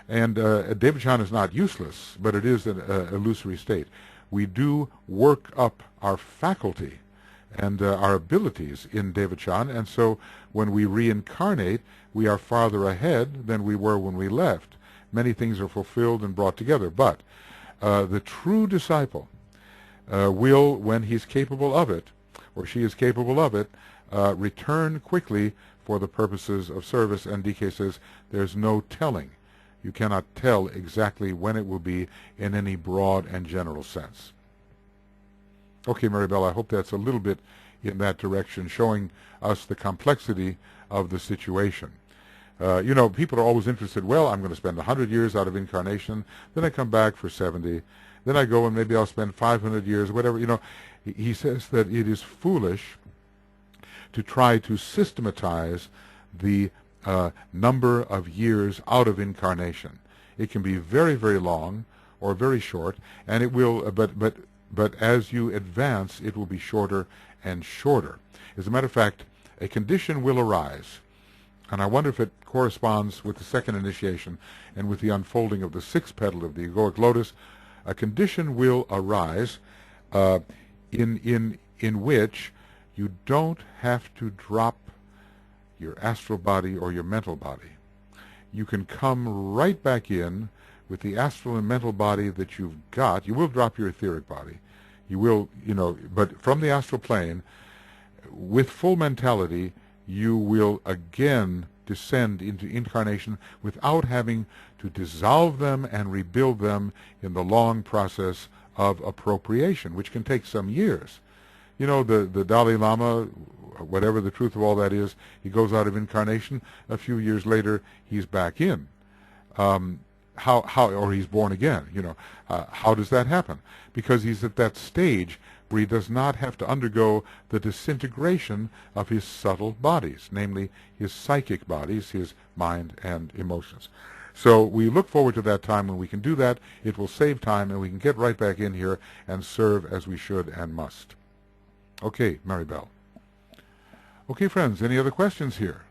And Devachan is not useless, but it is an illusory state. We do work up our faculty and our abilities in Devachan, and so when we reincarnate, we are farther ahead than we were when we left. Many things are fulfilled and brought together, but the true disciple will, when he's capable of it, or she is capable of it, return quickly for the purposes of service. And DK says there's no telling. You cannot tell exactly when it will be in any broad and general sense. Okay, Mary Bell, I hope that's a little bit in that direction, showing us the complexity of the situation. You know, people are always interested, well, I'm going to spend 100 years out of incarnation, then I come back for 70, then I go and maybe I'll spend 500 years, whatever. You know, he says that it is foolish to try to systematize the number of years out of incarnation. It can be very, very long or very short, and it will, but as you advance, it will be shorter and shorter. As a matter of fact, a condition will arise, and I wonder if it corresponds with the second initiation and with the unfolding of the sixth petal of the egoic lotus. A condition will arise in which you don't have to drop your astral body or your mental body. You can come right back in with the astral and mental body that you've got. You will drop your etheric body. You will, you know, but from the astral plane, with full mentality, you will again descend into incarnation without having to dissolve them and rebuild them in the long process of appropriation, which can take some years. You know, the Dalai Lama, whatever the truth of all that is, he goes out of incarnation. A few years later, he's back in. Or he's born again. You know, how does that happen? Because he's at that stage where he does not have to undergo the disintegration of his subtle bodies, namely his psychic bodies, his mind and emotions. So we look forward to that time when we can do that. It will save time, and we can get right back in here and serve as we should and must. Okay, Mary Bell. Okay, friends, any other questions here?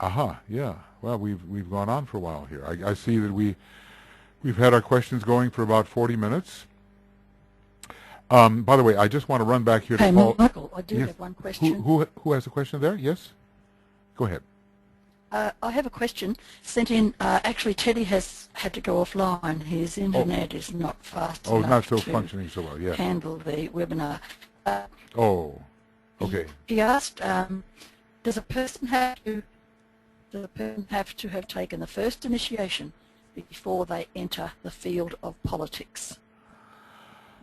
Aha, yeah. Well, we've gone on for a while here. I see that we've had our questions going for about 40 minutes. By the way, I just want to run back here to Hey, Paul. Michael, I do Yes. have one question. Who has a question there? Yes? Go ahead. I have a question sent in. Actually, Teddy has had to go offline. His internet is not fast Oh, it's enough not still to functioning so well, yeah. handle the webinar. Oh, okay. He asked, does a person have to have taken the first initiation before they enter the field of politics?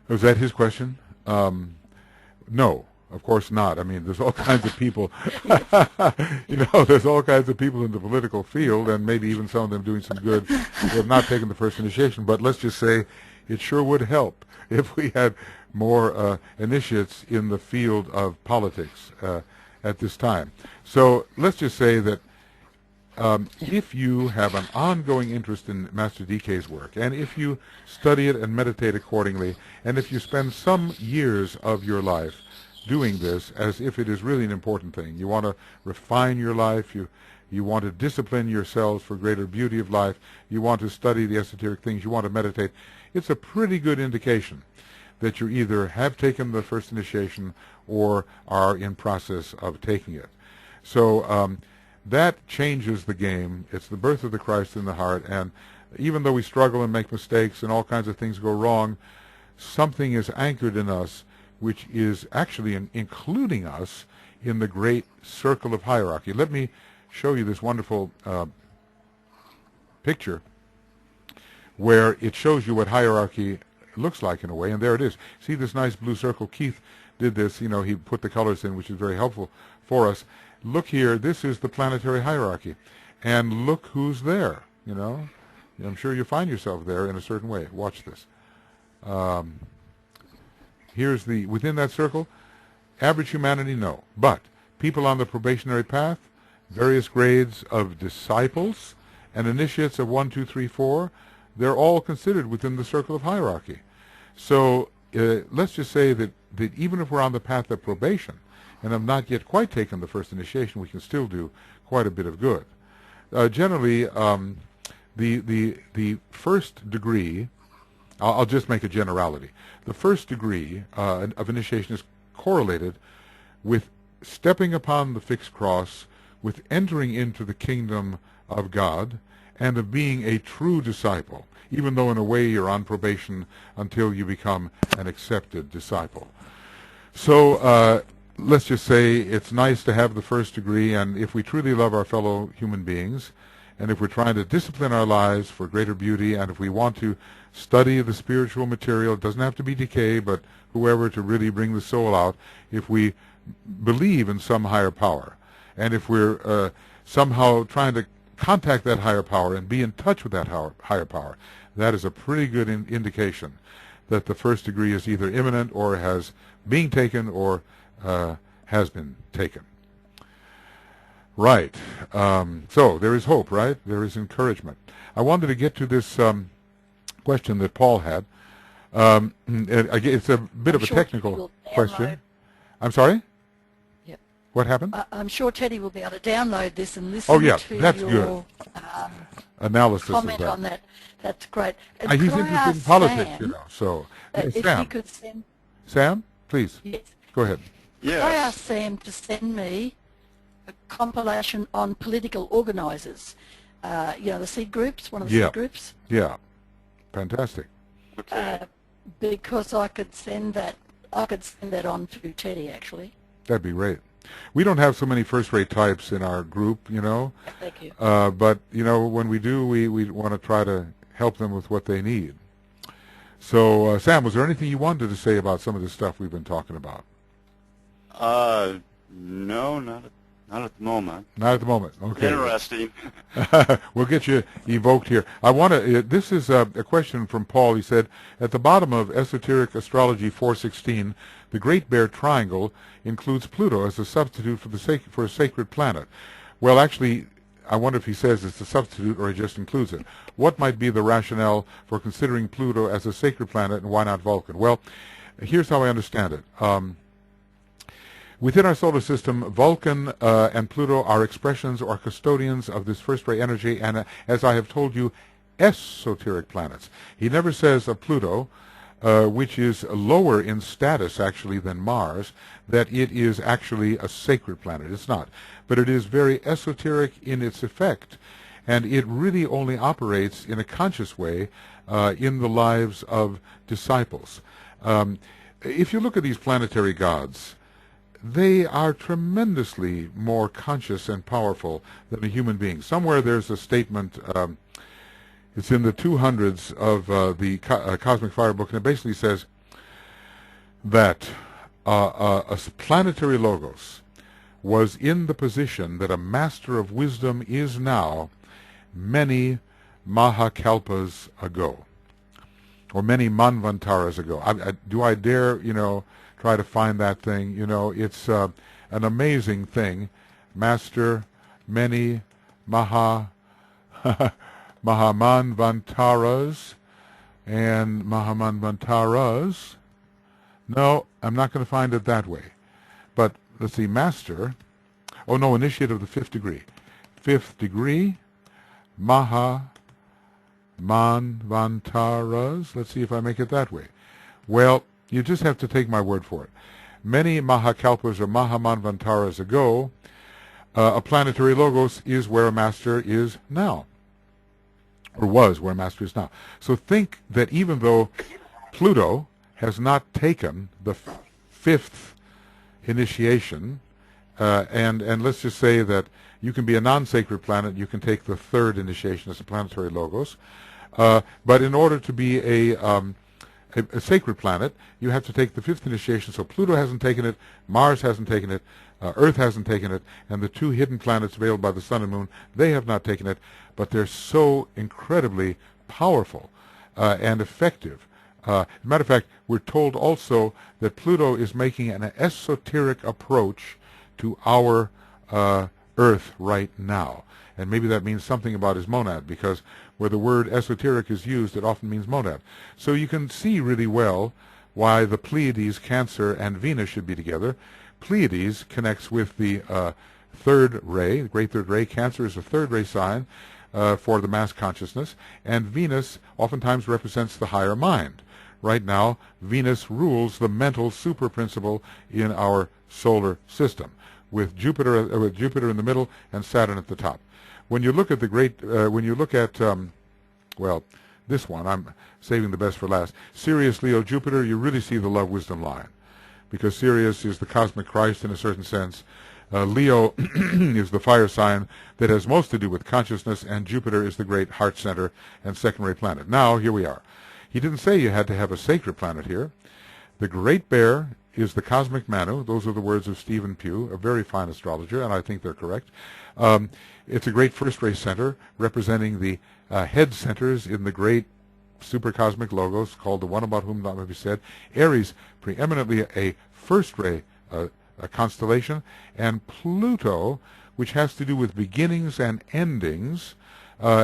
Was that his question? No, of course not. I mean, there's all kinds of people, there's all kinds of people in the political field, and maybe even some of them doing some good who have not taken the first initiation. But let's just say it sure would help if we had more initiates in the field of politics at this time. So let's just say that if you have an ongoing interest in Master DK's work, and if you study it and meditate accordingly, and if you spend some years of your life doing this as if it is really an important thing, you want to refine your life, you want to discipline yourselves for greater beauty of life, you want to study the esoteric things, you want to meditate, it's a pretty good indication that you either have taken the first initiation or are in process of taking it. So that changes the game. It's the birth of the Christ in the heart, and even though we struggle and make mistakes and all kinds of things go wrong, something is anchored in us which is actually including us in the great circle of hierarchy. Let me show you this wonderful picture where it shows you what hierarchy looks like in a way, and there it is. See this nice blue circle? Keith did this, he put the colors in, which is very helpful for us. Look here, this is the planetary hierarchy, and look who's there, I'm sure you find yourself there in a certain way. Watch this. Here's within that circle, average humanity, no. But people on the probationary path, various grades of disciples, and initiates of 1, 2, 3, 4, they're all considered within the circle of hierarchy. So let's just say that even if we're on the path of probation, and have not yet quite taken the first initiation, we can still do quite a bit of good. Generally, the first degree, I'll just make a generality. The first degree of initiation is correlated with stepping upon the fixed cross, with entering into the kingdom of God, and of being a true disciple, even though in a way you're on probation until you become an accepted disciple. So let's just say it's nice to have the first degree, and if we truly love our fellow human beings, and if we're trying to discipline our lives for greater beauty, and if we want to study the spiritual material, it doesn't have to be decay, but whoever, to really bring the soul out, if we believe in some higher power, and if we're somehow trying to contact that higher power and be in touch with that higher power, that is a pretty good indication that the first degree is either imminent or has being taken or has been taken. Right. So there is hope, right? There is encouragement. I wanted to get to this question that Paul had. It's a bit of a technical question. I'm sorry? Yep. What happened? I'm sure Teddy will be able to download this and listen to that's your good. Analysis comment of that. on that. That's great. And He's could I interested in ask politics, Sam, so if Sam. he could send... Sam, please, Yes. go ahead. Could I ask Sam to send me a compilation on political organisers? The seed groups, one of the seed groups. Yeah, fantastic. Because I could send that on to Teddy, actually. That'd be great. We don't have so many first-rate types in our group, Thank you. but when we do, we want to try to help them with what they need. So, Sam, was there anything you wanted to say about some of the stuff we've been talking about? No, not at the moment. Not at the moment. Okay. Interesting. We'll get you evoked here. I want to. This is a question from Paul. He said, at the bottom of Esoteric Astrology 416, the Great Bear Triangle includes Pluto as a substitute for a sacred planet. Well, actually, I wonder if he says it's a substitute or he just includes it. What might be the rationale for considering Pluto as a sacred planet, and why not Vulcan? Well, here's how I understand it. Within our solar system, Vulcan and Pluto are expressions or custodians of this first-ray energy, and as I have told you, esoteric planets. He never says of Pluto, which is lower in status actually than Mars, that it is actually a sacred planet. It's not. But it is very esoteric in its effect, and it really only operates in a conscious way in the lives of disciples. If you look at these planetary gods, they are tremendously more conscious and powerful than a human being. Somewhere there's a statement, it's in the 200s of the Cosmic Fire book, and it basically says that a planetary logos was in the position that a master of wisdom is now many Mahakalpas ago, or many Manvantaras ago. Do I dare, try to find that thing? It's an amazing thing. Master, many Mahamanvantaras and Mahamanvantaras. No, I'm not going to find it that way. But let's see, master. Oh no, initiate of the fifth degree. Fifth degree, Mahamanvantaras. Let's see if I make it that way. Well, you just have to take my word for it. Many Mahakalpas or Mahamanvantaras ago, a planetary logos is where a master is now, or was where a master is now. So think that even though Pluto has not taken the fifth initiation, and let's just say that you can be a non-sacred planet, you can take the third initiation as a planetary logos, but in order to be a sacred planet, you have to take the fifth initiation. So Pluto hasn't taken it, Mars hasn't taken it, Earth hasn't taken it, and the two hidden planets veiled by the sun and moon, they have not taken it, but they're so incredibly powerful and effective. As a matter of fact, we're told also that Pluto is making an esoteric approach to our Earth right now. And maybe that means something about his monad, because where the word esoteric is used, it often means monad. So you can see really well why the Pleiades, Cancer, and Venus should be together. Pleiades connects with the third ray, the great third ray. Cancer is a third ray sign for the mass consciousness, and Venus oftentimes represents the higher mind. Right now, Venus rules the mental super principle in our solar system, with Jupiter in the middle and Saturn at the top. When you look at the great, well, this one, I'm saving the best for last. Sirius, Leo, Jupiter, you really see the love wisdom line, because Sirius is the cosmic Christ in a certain sense. Leo is the fire sign that has most to do with consciousness, and Jupiter is the great heart center and second-ray planet. Now, here we are. He didn't say you had to have a sacred planet here. The Great Bear is the cosmic Manu. Those are the words of Stephen Pugh, a very fine astrologer, and I think they're correct. It's a great first-ray center representing the head centers in the great supercosmic logos called the one about whom not may be said. Aries, preeminently a first-ray constellation, and Pluto, which has to do with beginnings and endings,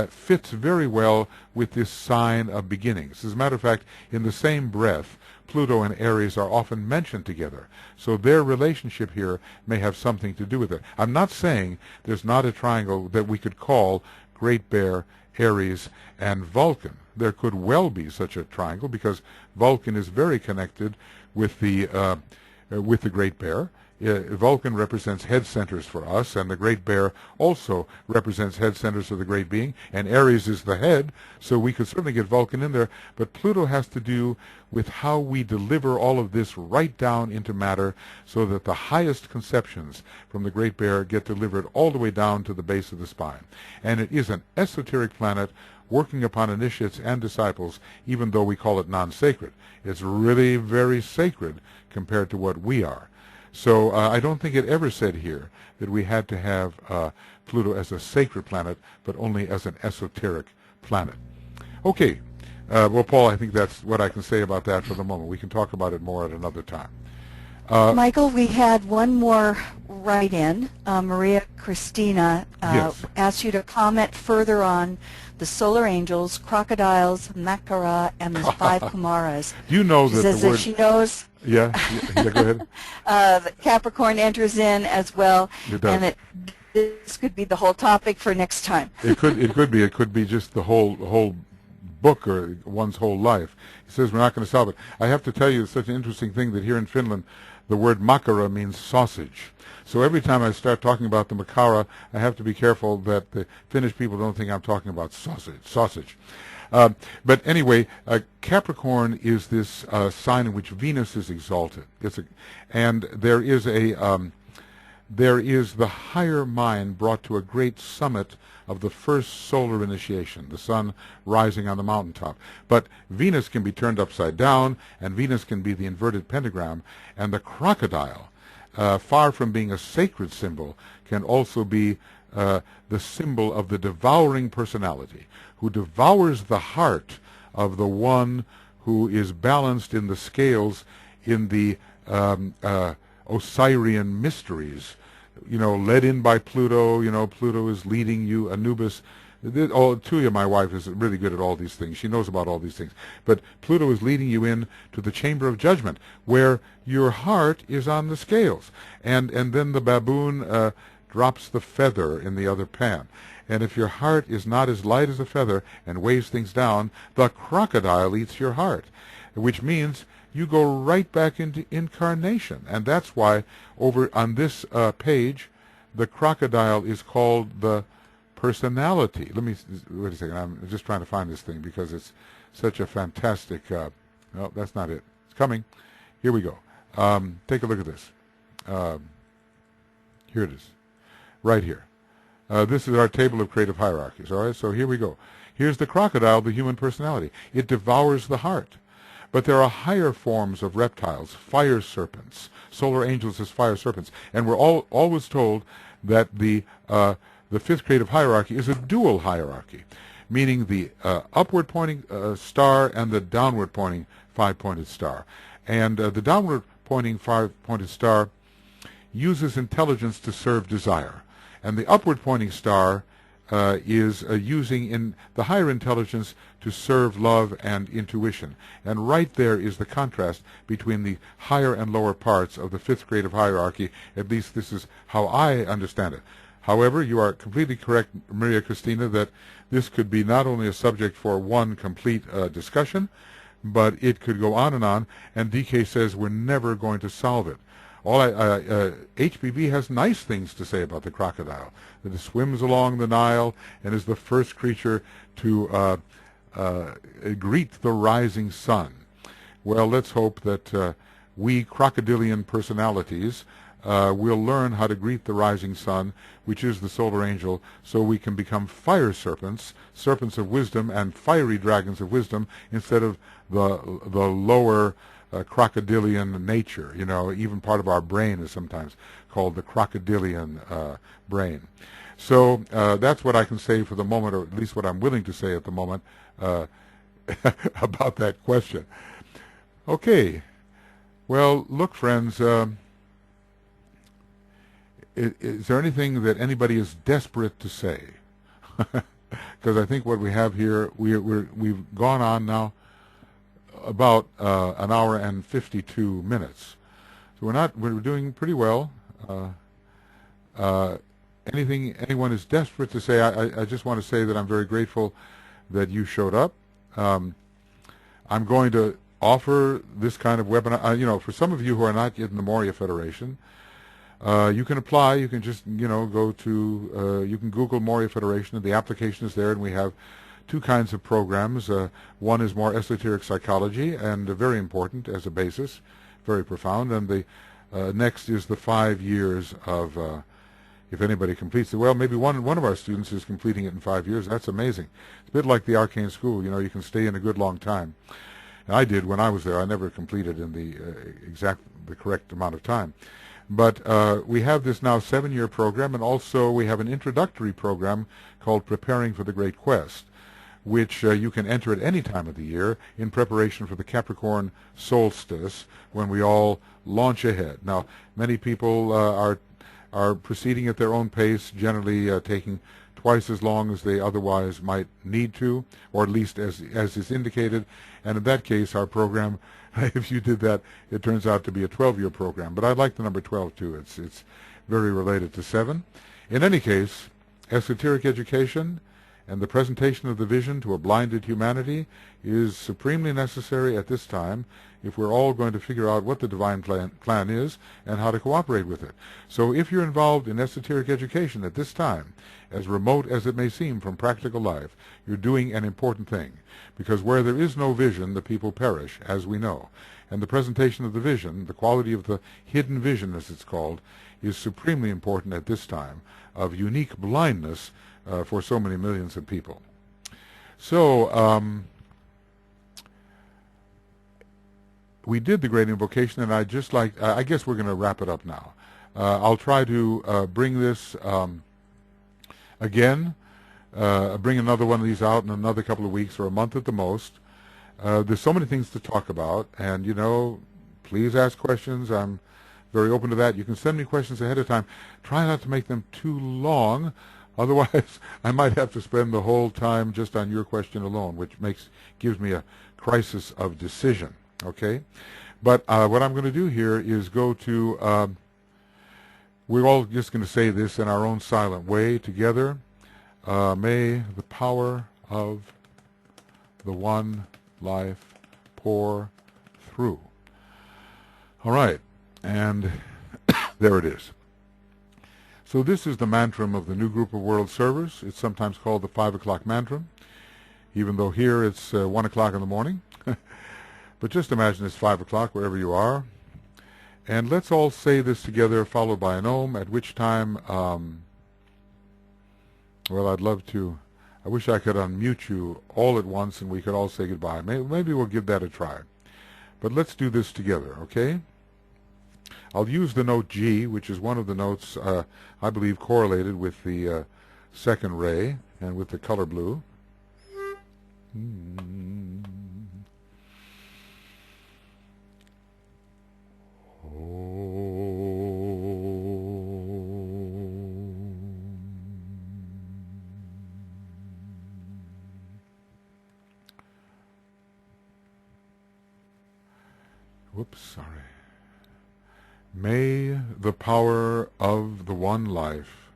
fits very well with this sign of beginnings. As a matter of fact, in the same breath, Pluto and Aries are often mentioned together. So their relationship here may have something to do with it. I'm not saying there's not a triangle that we could call Great Bear, Aries, and Vulcan. There could well be such a triangle, because Vulcan is very connected with the Great Bear. Vulcan represents head centers for us, and the Great Bear also represents head centers of the Great Being, and Aries is the head, so we could certainly get Vulcan in there, but Pluto has to do with how we deliver all of this right down into matter, so that the highest conceptions from the Great Bear get delivered all the way down to the base of the spine. And it is an esoteric planet working upon initiates and disciples, even though we call it non-sacred. It's really very sacred compared to what we are. So I don't think it ever said here that we had to have Pluto as a sacred planet, but only as an esoteric planet. Okay. Well, Paul, I think that's what I can say about that for the moment. We can talk about it more at another time. Michael, we had one more write-in. Maria Christina yes. asked you to comment further on the solar angels, crocodiles, Makara, and the 5 Kumaras. Do you know She that says the that word... she knows Yeah, go ahead. that Capricorn enters in as well, It does. and that this could be the whole topic for next time. It could be just the whole book or one's whole life. He says we're not going to solve it. I have to tell you, it's such an interesting thing that here in Finland, the word makara means sausage. So every time I start talking about the makara, I have to be careful that the Finnish people don't think I'm talking about sausage. But anyway, Capricorn is this sign in which Venus is exalted. And there is the higher mind brought to a great summit of the first solar initiation, the sun rising on the mountaintop. But Venus can be turned upside down, and Venus can be the inverted pentagram, and the crocodile, far from being a sacred symbol, can also be the symbol of the devouring personality, who devours the heart of the one who is balanced in the scales in the Osirian mysteries. Led in by Pluto. Pluto is leading you. Anubis. Tuya, my wife, is really good at all these things. She knows about all these things. But Pluto is leading you in to the chamber of judgment, where your heart is on the scales. And then the baboon drops the feather in the other pan. And if your heart is not as light as a feather and weighs things down, the crocodile eats your heart, which means you go right back into incarnation. And that's why over on this page, the crocodile is called the personality. Wait a second. I'm just trying to find this thing because it's such a fantastic... no, that's not it. It's coming. Here we go. Take a look at this. Here it is. Right here. This is our table of creative hierarchies. All right, so here we go. Here's the crocodile, the human personality. It devours the heart. But there are higher forms of reptiles, fire serpents, solar angels as fire serpents. And we're always told that the fifth creative hierarchy is a dual hierarchy, meaning the upward pointing star and the downward pointing 5-pointed star. And the downward pointing 5-pointed star uses intelligence to serve desire. And the upward pointing star is using in the higher intelligence to serve love and intuition. And right there is the contrast between the higher and lower parts of the fifth creative hierarchy. At least this is how I understand it. However, you are completely correct, Maria Christina, that this could be not only a subject for one complete discussion, but it could go on, and DK says we're never going to solve it. HPV has nice things to say about the crocodile, that it swims along the Nile and is the first creature to greet the rising sun. Well, let's hope that we crocodilian personalities will learn how to greet the rising sun, which is the solar angel, so we can become fire serpents, serpents of wisdom, and fiery dragons of wisdom, instead of the lower crocodilian nature. Even part of our brain is sometimes called the crocodilian brain. So that's what I can say for the moment, or at least what I'm willing to say at the moment about that question. Okay. Well, look, friends, is there anything that anybody is desperate to say? Because I think what we have here, we've gone on now about an hour and 52 minutes. So we're doing pretty well. Anything anyone is desperate to say, I just want to say that I'm very grateful that you showed up. I'm going to offer this kind of webinar. For some of you who are not yet in the Moria Federation, you can apply. You can just, go to, you can Google Moria Federation, and the application is there, and we have two kinds of programs. One is more esoteric psychology, and very important as a basis, very profound, and the next is the 5 years of, if anybody completes it, well, maybe one of our students is completing it in 5 years. That's amazing. It's a bit like the Arcane School. You can stay in a good long time. And I did when I was there. I never completed in the correct amount of time. But we have this now 7-year program, and also we have an introductory program called Preparing for the Great Quest, which you can enter at any time of the year in preparation for the Capricorn solstice, when we all launch ahead. Now, many people are proceeding at their own pace, generally taking twice as long as they otherwise might need to, or at least as is indicated. And in that case, our program, if you did that, it turns out to be a 12-year program. But I like the number 12 too. It's very related to 7. In any case, esoteric education and the presentation of the vision to a blinded humanity is supremely necessary at this time if we're all going to figure out what the divine plan is and how to cooperate with it. So if you're involved in esoteric education at this time, as remote as it may seem from practical life, you're doing an important thing. Because where there is no vision, the people perish, as we know. And the presentation of the vision, the quality of the hidden vision, as it's called, is supremely important at this time of unique blindness for so many millions of people. So, we did the great invocation, and I guess we're going to wrap it up now. I'll try to bring this again, bring another one of these out in another couple of weeks or a month at the most. There's so many things to talk about, and, you know, please ask questions. I'm very open to that. You can send me questions ahead of time. Try not to make them too long. Otherwise, I might have to spend the whole time just on your question alone, which gives me a crisis of decision. Okay? But what I'm going to do here is go to, we're all just going to say this in our own silent way together. May the power of the one life pour through. All right. And there it is. So this is the mantram of the new group of world servers. It's sometimes called the 5 o'clock mantram, even though here it's 1 o'clock in the morning. But just imagine it's 5 o'clock wherever you are. And let's all say this together, followed by an Om, at which time, well, I'd love to, I wish I could unmute you all at once and we could all say goodbye. Maybe we'll give that a try. But let's do this together, okay? I'll use the note G, which is one of the notes, I believe, correlated with the second ray and with the color blue. Whoops, sorry. May the power of the one life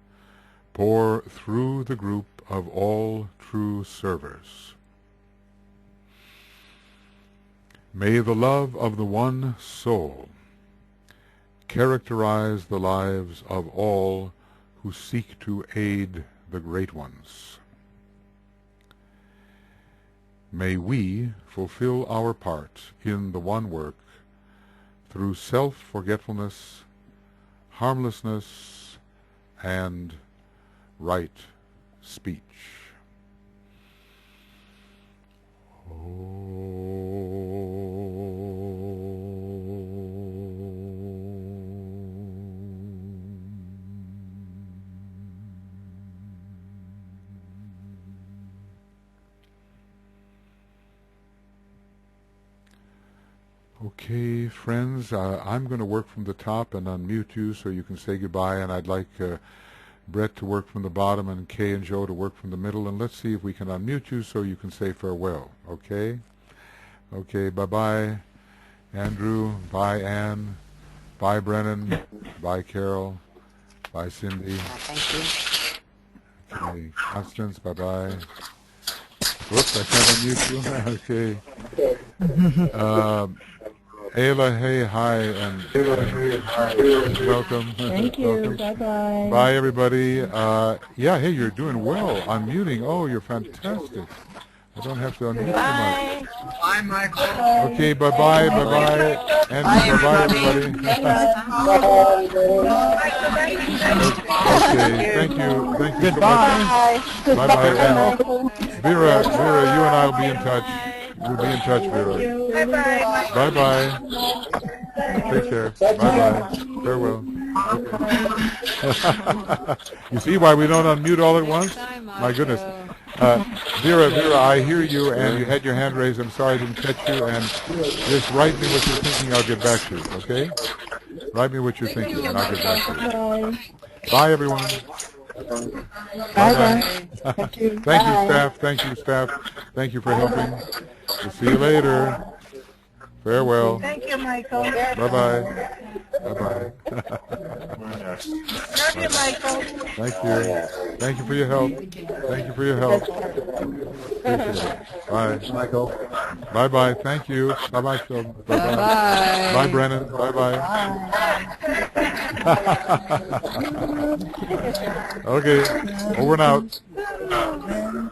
pour through the group of all true servers. May the love of the one soul characterize the lives of all who seek to aid the great ones. May we fulfill our part in the one work through self-forgetfulness, harmlessness, and right speech. Okay, friends, I'm going to work from the top and unmute you so you can say goodbye, and I'd like Brett to work from the bottom and Kay and Joe to work from the middle, and let's see if we can unmute you so you can say farewell, okay? Okay, bye-bye, Andrew, bye, Ann, bye, Brennan, bye, Carol, bye, Cindy. Thank you. Okay, Constance, bye-bye. Whoops, I can't unmute you. Okay. Ayla, hey, hi, and welcome. Thank you. Welcome. Bye-bye. Bye, everybody. Yeah, hey, you're doing well. Unmuting. Oh, you're fantastic. I don't have to unmute too much. Bye, Michael. Okay, bye-bye, bye-bye. And bye-bye, everybody. Okay, thank you. Thank you so much. Bye-bye. And Vera, you and I will be in touch. We'll be in touch, Vera. Bye-bye. Bye-bye. Take care. Bye-bye. Farewell. You see why we don't unmute all at once? My goodness. Vera, I hear you, and you had your hand raised. I'm sorry I didn't catch you, and just write me what you're thinking. I'll get back to you, okay? Write me what you're thinking, and I'll get back to you. Bye, everyone. Bye-bye. Thank you. Thank you, Bye. staff. Thank you, staff. Thank you for helping. We'll see you later. Farewell. Thank you, Michael. Bye-bye. Bye-bye. Love you, Michael. Thank you. Thank you for your help. Thank you for your help. Appreciate it. Bye. Michael. Bye-bye. Thank you. Bye-bye, Phil. Bye-bye. Bye. Bye, Brennan. Bye-bye. Okay. Over and out.